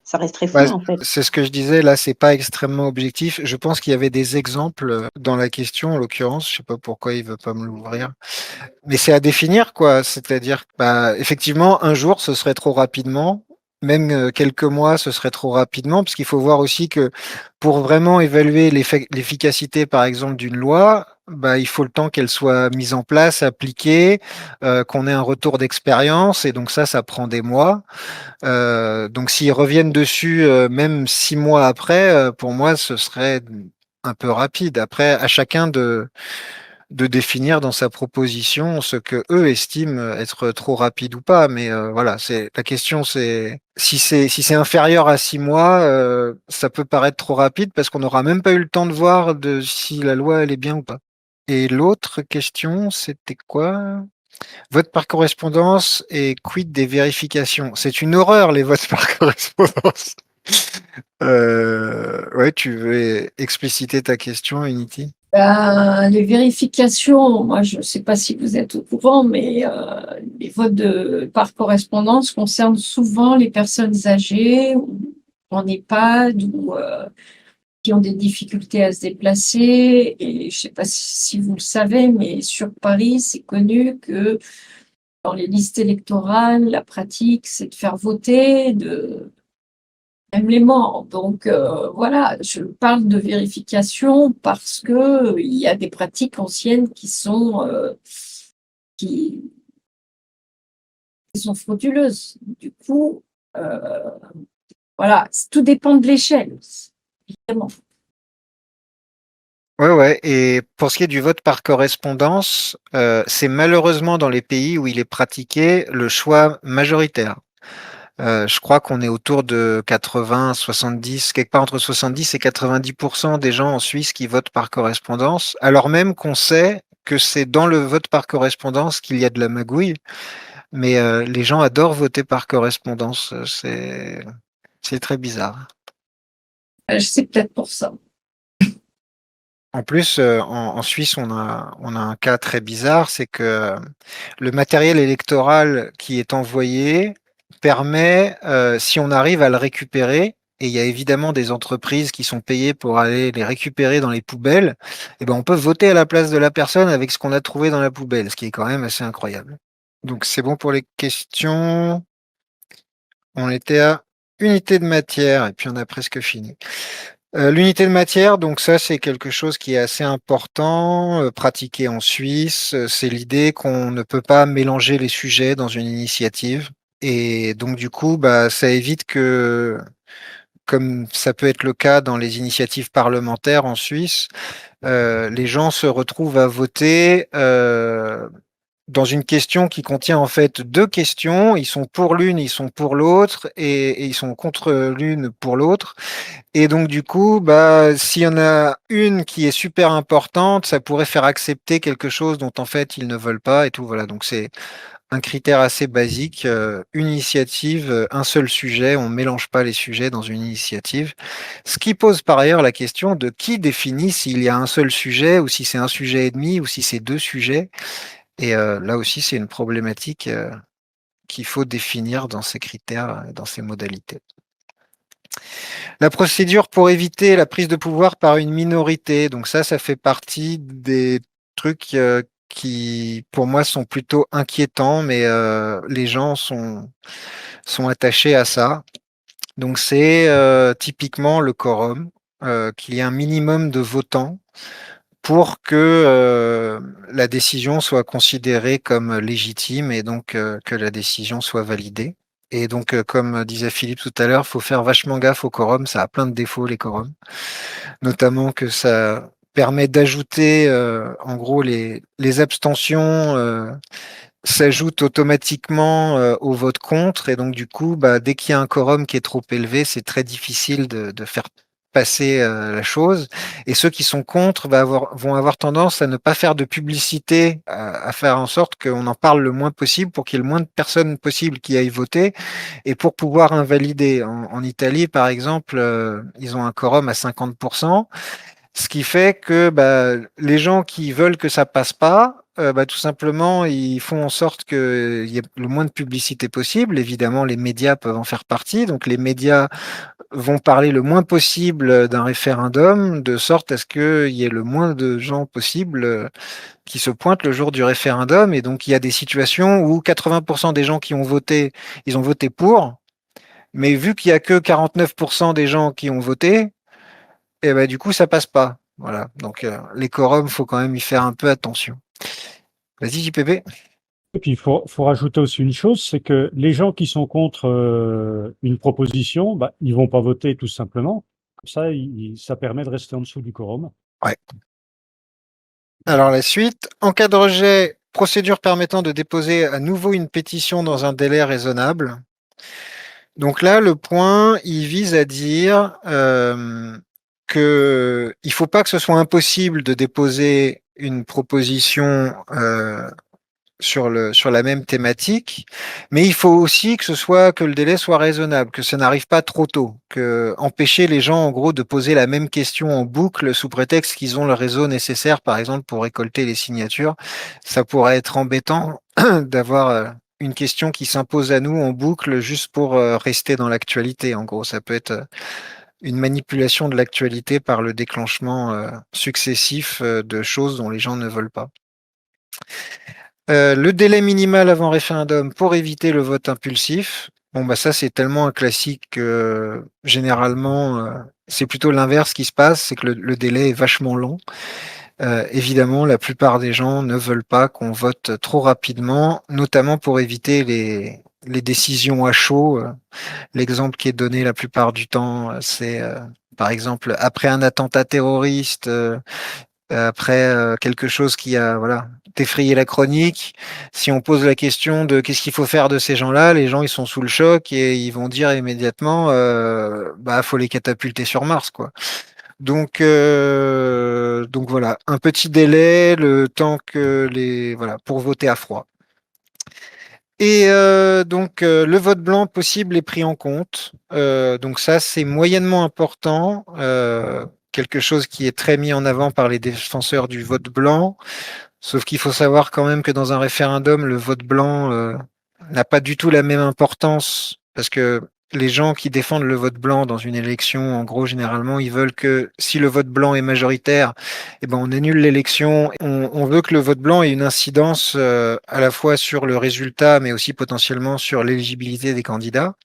Ça reste très Ouais, flou en fait. c'est ce que je disais, là, c'est pas extrêmement objectif. Je pense qu'il y avait des exemples dans la question, en l'occurrence. Je sais pas pourquoi il veut pas me l'ouvrir. Mais c'est à définir, quoi. C'est-à-dire, bah, effectivement, un jour, ce serait trop rapidement. Même quelques mois, ce serait trop rapidement, parce qu'il faut voir aussi que pour vraiment évaluer l'efficacité, par exemple, d'une loi, bah, il faut le temps qu'elle soit mise en place, appliquée, qu'on ait un retour d'expérience, et donc ça prend des mois. Donc s'ils reviennent dessus, même 6 mois après, pour moi, ce serait un peu rapide. Après, à chacun de définir dans sa proposition ce que eux estiment être trop rapide ou pas. Mais voilà, c'est la question, c'est si c'est inférieur à 6 mois, ça peut paraître trop rapide parce qu'on n'aura même pas eu le temps de voir de si la loi elle est bien ou pas. Et l'autre question, c'était quoi? Vote par correspondance et quid des vérifications? C'est une horreur les votes par correspondance. Ouais, tu veux expliciter ta question, Unity? Les vérifications, moi je ne sais pas si vous êtes au courant, mais les votes par correspondance concernent souvent les personnes âgées ou en EHPAD ou qui ont des difficultés à se déplacer. Et je ne sais pas si vous le savez, mais sur Paris, c'est connu que dans les listes électorales, la pratique, c'est de faire voter même les morts. Donc voilà, je parle de vérification parce que il y a des pratiques anciennes qui, qui sont frauduleuses. Du coup, voilà, tout dépend de l'échelle, évidemment. Ouais. Et pour ce qui est du vote par correspondance, c'est malheureusement dans les pays où il est pratiqué le choix majoritaire. Je crois qu'on est autour de 80, 70, quelque part entre 70 et 90% des gens en Suisse qui votent par correspondance, alors même qu'on sait que c'est dans le vote par correspondance qu'il y a de la magouille, mais les gens adorent voter par correspondance. C'est très bizarre. C'est peut-être pour ça. En plus, en Suisse, on a un cas très bizarre, c'est que le matériel électoral qui est envoyé permet, si on arrive à le récupérer, et il y a évidemment des entreprises qui sont payées pour aller les récupérer dans les poubelles, et ben on peut voter à la place de la personne avec ce qu'on a trouvé dans la poubelle, ce qui est quand même assez incroyable. Donc c'est bon pour les questions. On était à unité de matière, et puis on a presque fini. L'unité de matière, donc ça c'est quelque chose qui est assez important, pratiqué en Suisse. C'est l'idée qu'on ne peut pas mélanger les sujets dans une initiative. Et donc du coup, bah, ça évite que, comme ça peut être le cas dans les initiatives parlementaires en Suisse, les gens se retrouvent à voter dans une question qui contient en fait deux questions. Ils sont pour l'une, ils sont pour l'autre, et ils sont contre l'une pour l'autre. Et donc, du coup, bah, s'il y en a une qui est super importante, ça pourrait faire accepter quelque chose dont en fait ils ne veulent pas et tout. Voilà. Donc, c'est un critère assez basique. Une initiative, un seul sujet. On ne mélange pas les sujets dans une initiative. Ce qui pose par ailleurs la question de qui définit s'il y a un seul sujet ou si c'est un sujet et demi ou si c'est deux sujets. Et là aussi, c'est une problématique qu'il faut définir dans ces critères, dans ces modalités. La procédure pour éviter la prise de pouvoir par une minorité. Donc ça fait partie des trucs qui, pour moi, sont plutôt inquiétants, mais les gens sont attachés à ça. Donc c'est typiquement le quorum, qu'il y ait un minimum de votants pour que la décision soit considérée comme légitime et donc que la décision soit validée. Et donc, comme disait Philippe tout à l'heure, il faut faire vachement gaffe au quorum. Ça a plein de défauts, les quorums. Notamment que ça permet d'ajouter, en gros, les abstentions s'ajoutent automatiquement au vote contre. Et donc, du coup, bah, dès qu'il y a un quorum qui est trop élevé, c'est très difficile de faire passer la chose. Et ceux qui sont contre vont avoir tendance à ne pas faire de publicité, à faire en sorte qu'on en parle le moins possible pour qu'il y ait le moins de personnes possible qui aillent voter et pour pouvoir invalider. En Italie, par exemple, ils ont un quorum à 50%. Ce qui fait que les gens qui veulent que ça passe pas, tout simplement, ils font en sorte qu'il y ait le moins de publicité possible. Évidemment, les médias peuvent en faire partie. Donc, les médias vont parler le moins possible d'un référendum, de sorte à ce qu'il y ait le moins de gens possible qui se pointent le jour du référendum. Et donc, il y a des situations où 80% des gens qui ont voté, ils ont voté pour. Mais vu qu'il y a que 49% des gens qui ont voté, et du coup, ça passe pas. Voilà. Donc, les quorums, faut quand même y faire un peu attention. Vas-y, JPP. Et puis, il faut rajouter aussi une chose, c'est que les gens qui sont contre une proposition, ils vont pas voter tout simplement. Comme ça, ça permet de rester en dessous du quorum. Ouais. Alors, la suite. En cas de rejet, procédure permettant de déposer à nouveau une pétition dans un délai raisonnable. Donc là, le point, il vise à dire que il faut pas que ce soit impossible de déposer une proposition sur la même thématique, mais il faut aussi que le délai soit raisonnable, que ça n'arrive pas trop tôt, que empêcher les gens en gros de poser la même question en boucle sous prétexte qu'ils ont le réseau nécessaire, par exemple pour récolter les signatures, ça pourrait être embêtant d'avoir une question qui s'impose à nous en boucle juste pour rester dans l'actualité. En gros, ça peut être une manipulation de l'actualité par le déclenchement successif de choses dont les gens ne veulent pas. Le délai minimal avant référendum pour éviter le vote impulsif. Bon, ça, c'est tellement un classique que généralement, c'est plutôt l'inverse qui se passe, c'est que le délai est vachement long. Évidemment, la plupart des gens ne veulent pas qu'on vote trop rapidement, notamment pour éviter les décisions à chaud. L'exemple qui est donné la plupart du temps, c'est par exemple après un attentat terroriste, après quelque chose qui a défrayé la chronique. Si on pose la question de qu'est-ce qu'il faut faire de ces gens-là, les gens ils sont sous le choc et ils vont dire immédiatement faut les catapulter sur Mars, quoi. Donc voilà, un petit délai, le temps que pour voter à froid. Et le vote blanc possible est pris en compte. Donc ça, c'est moyennement important. Quelque chose qui est très mis en avant par les défenseurs du vote blanc. Sauf qu'il faut savoir quand même que dans un référendum, le vote blanc n'a pas du tout la même importance parce que les gens qui défendent le vote blanc dans une élection, en gros, généralement, ils veulent que si le vote blanc est majoritaire, on annule l'élection. On veut que le vote blanc ait une incidence à la fois sur le résultat, mais aussi potentiellement sur l'éligibilité des candidats.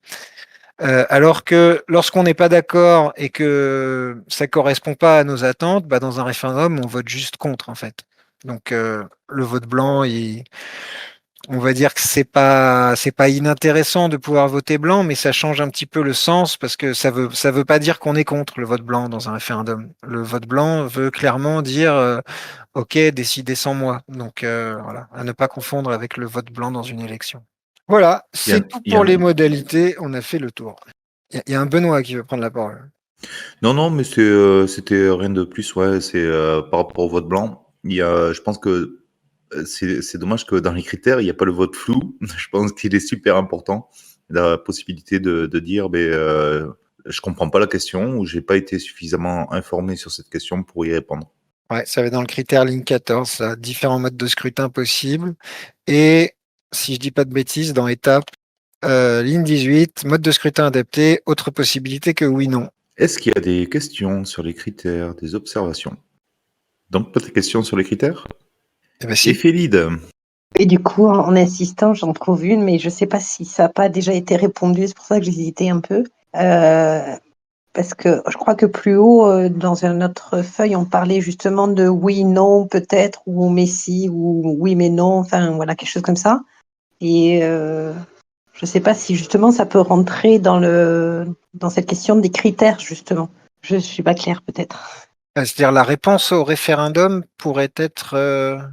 Alors que lorsqu'on n'est pas d'accord et que ça correspond pas à nos attentes, dans un référendum, on vote juste contre, en fait. Donc le vote blanc, on va dire que c'est pas inintéressant de pouvoir voter blanc, mais ça change un petit peu le sens parce que ça veut pas dire qu'on est contre le vote blanc dans un référendum. Le vote blanc veut clairement dire OK, décidez sans moi. Donc voilà, à ne pas confondre avec le vote blanc dans une élection. Voilà, c'est tout pour les modalités. On a fait le tour. Il y a un Benoît qui veut prendre la parole. Non, mais c'était rien de plus. Ouais, c'est par rapport au vote blanc. Je pense que c'est dommage que dans les critères, il n'y a pas le vote flou. Je pense qu'il est super important. La possibilité de dire, je comprends pas la question ou j'ai pas été suffisamment informé sur cette question pour y répondre. Ouais, ça va être dans le critère ligne 14, ça, différents modes de scrutin possibles. Et si je dis pas de bêtises, dans étape ligne 18, mode de scrutin adapté, autre possibilité que oui, non. Est-ce qu'il y a des questions sur les critères, des observations? Donc, pas de questions sur les critères? Eh ben, si. Éphélides. Et du coup, en insistant, j'en trouve une, mais je ne sais pas si ça n'a pas déjà été répondu, c'est pour ça que j'hésitais un peu. Parce que je crois que plus haut, dans une autre feuille, on parlait justement de oui, non, peut-être, ou mais si, ou oui, mais non, enfin voilà, quelque chose comme ça. Et je ne sais pas si justement ça peut rentrer dans cette question des critères, justement. Je ne suis pas claire, peut-être. C'est-à-dire la réponse au référendum pourrait être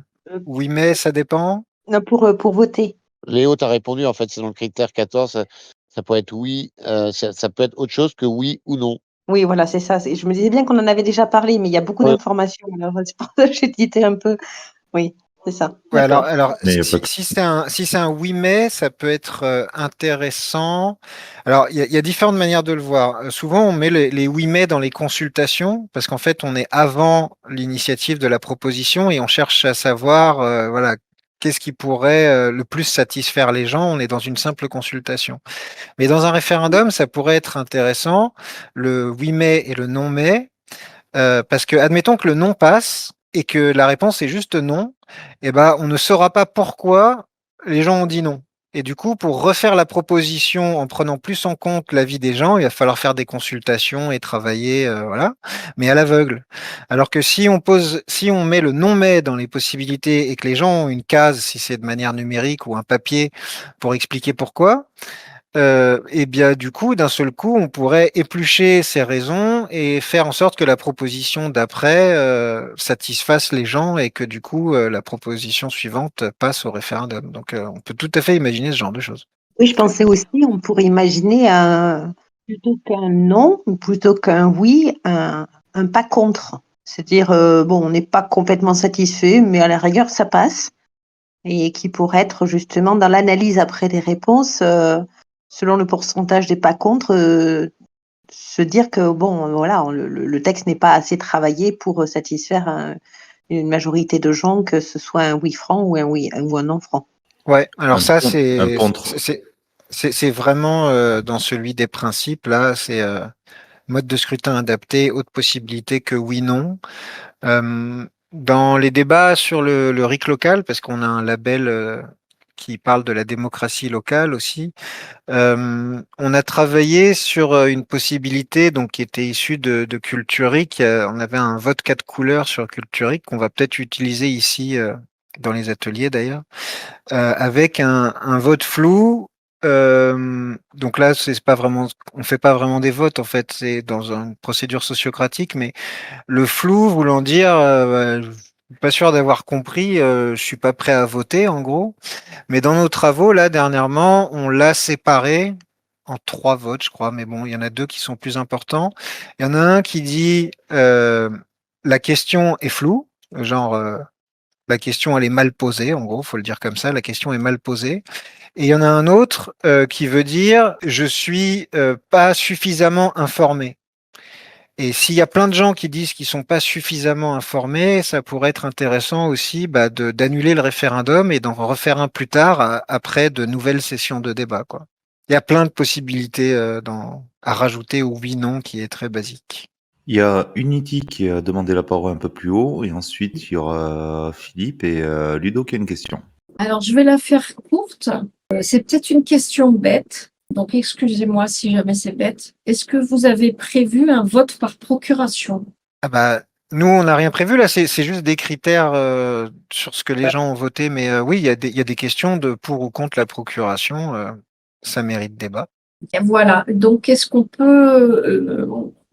oui, mais ça dépend. Non, pour voter. Léo, tu as répondu, en fait, c'est dans le critère 14, ça peut être oui, ça peut être autre chose que oui ou non. Oui, voilà, c'est ça. Je me disais bien qu'on en avait déjà parlé, mais il y a beaucoup d'informations. Alors, c'est pour ça que j'ai hésité un peu. Oui. C'est ça. Ouais, alors, D'accord. alors Mais si, si si c'est un oui mais, ça peut être intéressant. Alors, il y a différentes manières de le voir. Souvent, on met les oui mais dans les consultations parce qu'en fait, on est avant l'initiative de la proposition et on cherche à savoir, voilà, qu'est-ce qui pourrait le plus satisfaire les gens. On est dans une simple consultation. Mais dans un référendum, ça pourrait être intéressant, le oui mais et le non mais. Parce que, admettons que le non passe et que la réponse est juste non, eh ben, on ne saura pas pourquoi les gens ont dit non. Et du coup, pour refaire la proposition en prenant plus en compte l'avis des gens, il va falloir faire des consultations et travailler, voilà, mais à l'aveugle. Alors que si on met le non-mais dans les possibilités et que les gens ont une case, si c'est de manière numérique ou un papier pour expliquer pourquoi, et bien, du coup, d'un seul coup, on pourrait éplucher ces raisons et faire en sorte que la proposition d'après satisfasse les gens et que du coup, la proposition suivante passe au référendum. Donc, on peut tout à fait imaginer ce genre de choses. Oui, je pensais aussi, on pourrait imaginer plutôt qu'un non, ou plutôt qu'un oui, un pas contre. C'est-à-dire, bon, on n'est pas complètement satisfait, mais à la rigueur, ça passe. Et qui pourrait être justement dans l'analyse après des réponses, selon le pourcentage des pas contre, se dire que bon, voilà, le texte n'est pas assez travaillé pour satisfaire une majorité de gens, que ce soit un oui franc ou un non franc. Ouais, alors ça, un contre. c'est vraiment dans celui des principes, là, c'est mode de scrutin adapté, autre possibilité que oui-non. Dans les débats sur le RIC local, parce qu'on a un label qui parle de la démocratie locale aussi, on a travaillé sur une possibilité donc, qui était issue de Culturic. On avait un vote 4 couleurs sur Culturic qu'on va peut-être utiliser ici dans les ateliers d'ailleurs, avec un vote flou. Donc là, c'est pas vraiment, on fait pas vraiment des votes en fait, c'est dans une procédure sociocratique, mais le flou voulant dire, je suis pas sûr d'avoir compris, je suis pas prêt à voter en gros. Mais dans nos travaux, là, dernièrement, on l'a séparé en 3 votes, je crois, mais bon, il y en a 2 qui sont plus importants. Il y en a un qui dit la question est floue, genre la question elle est mal posée, en gros, faut le dire comme ça, la question est mal posée. Et il y en a un autre qui veut dire je suis pas suffisamment informé. Et s'il y a plein de gens qui disent qu'ils sont pas suffisamment informés, ça pourrait être intéressant aussi bah, d'annuler le référendum et d'en refaire un plus tard après de nouvelles sessions de débat, quoi. Il y a plein de possibilités à rajouter au oui-non qui est très basique. Il y a Unity qui a demandé la parole un peu plus haut, et ensuite il y aura Philippe et Ludo qui a une question. Alors, je vais la faire courte. C'est peut-être une question bête. Donc, excusez-moi si jamais c'est bête. Est-ce que vous avez prévu un vote par procuration? Ah bah, nous, on n'a rien prévu là, c'est juste des critères sur ce que les gens ont voté, mais oui, il y a des questions de pour ou contre la procuration, ça mérite débat. Et voilà. Donc, est-ce qu'on peut,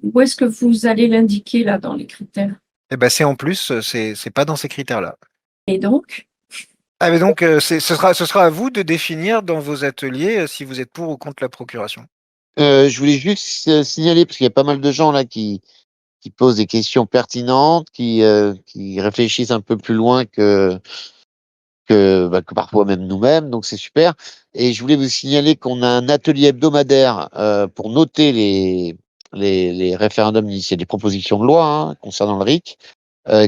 où est-ce que vous allez l'indiquer là dans les critères? Et ben c'est en plus, c'est pas dans ces critères-là. Et donc, Ah mais donc ce sera à vous de définir dans vos ateliers si vous êtes pour ou contre la procuration. Je voulais juste signaler, parce qu'il y a pas mal de gens là qui posent des questions pertinentes, qui réfléchissent un peu plus loin que parfois même nous-mêmes, donc c'est super. Et je voulais vous signaler qu'on a un atelier hebdomadaire pour noter les référendums initiés, les propositions de loi concernant le RIC,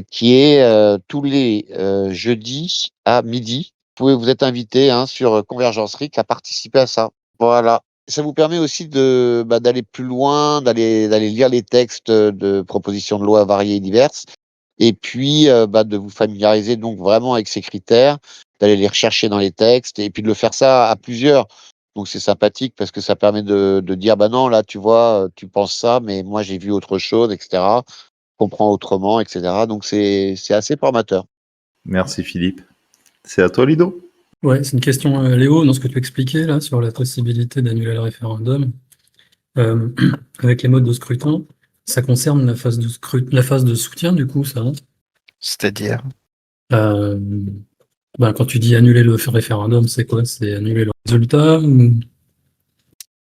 qui est tous les jeudis à midi. Vous êtes invité sur Convergence RIC à participer à ça. Voilà. Ça vous permet aussi d'aller plus loin, d'aller lire les textes de propositions de loi variées et diverses, et puis de vous familiariser donc vraiment avec ces critères, d'aller les rechercher dans les textes, et puis de le faire ça à plusieurs. Donc c'est sympathique parce que ça permet de dire bah non, là tu vois, tu penses ça, mais moi j'ai vu autre chose, etc. Comprends autrement, etc. Donc c'est assez formateur. Merci Philippe. C'est à toi Ludo. Ouais, c'est une question, Léo, dans ce que tu expliquais là sur la possibilité d'annuler le référendum. Avec les modes de scrutin, ça concerne la phase de soutien, du coup, ça, hein. C'est-à-dire Euh, quand tu dis annuler le référendum, c'est quoi? C'est annuler le résultat ou...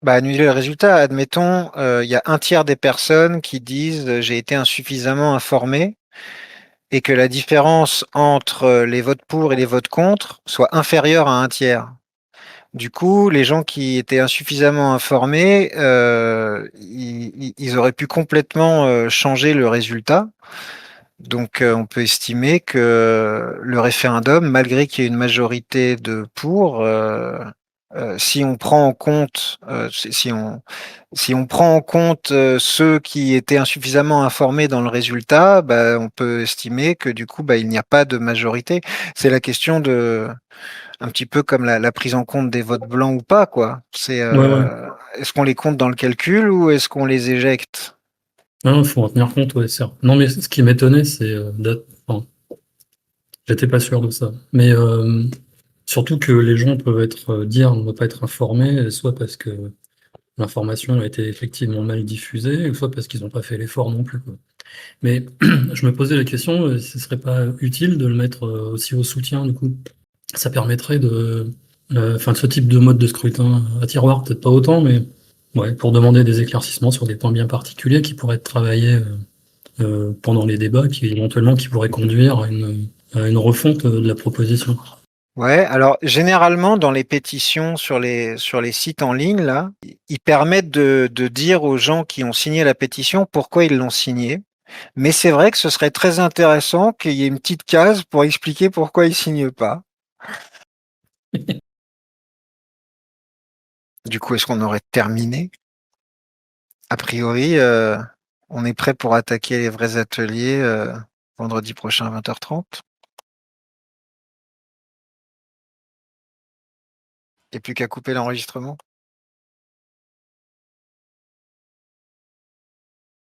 bah, annuler le résultat, admettons, il y a un tiers des personnes qui disent j'ai été insuffisamment informé. et que la différence entre les votes pour et les votes contre soit inférieure à un tiers. Du coup, les gens qui étaient insuffisamment informés, ils auraient pu complètement changer le résultat. Donc, on peut estimer que le référendum, malgré qu'il y ait une majorité de pour, si on prend en compte, si on prend en compte ceux qui étaient insuffisamment informés dans le résultat, bah, on peut estimer que du coup, bah, il n'y a pas de majorité. C'est la question de, un petit peu comme la prise en compte des votes blancs ou pas, quoi. C'est, Ouais, ouais. est-ce qu'on les compte dans le calcul ou est-ce qu'on les éjecte? Non, faut en tenir compte, ouais, c'est vrai. Non, mais ce qui m'étonnait, c'est enfin, j'étais pas sûr de ça. Mais surtout que les gens peuvent dire ne pas être informés, soit parce que l'information a été effectivement mal diffusée, ou soit parce qu'ils n'ont pas fait l'effort non plus, quoi. Mais je me posais la question, ce serait pas utile de le mettre aussi au soutien, du coup. Ça permettrait enfin, de ce type de mode de scrutin à tiroir, peut-être pas autant, mais ouais, pour demander des éclaircissements sur des points bien particuliers qui pourraient être travaillés pendant les débats, éventuellement qui pourraient conduire à une refonte de la proposition. Ouais, alors généralement dans les pétitions sur les sites en ligne, là, ils permettent de dire aux gens qui ont signé la pétition pourquoi ils l'ont signée. Mais c'est vrai que ce serait très intéressant qu'il y ait une petite case pour expliquer pourquoi ils signent pas. Du coup, est-ce qu'on aurait terminé? A priori, on est prêt pour attaquer les vrais ateliers vendredi prochain à 20h30. Et plus qu'à couper l'enregistrement.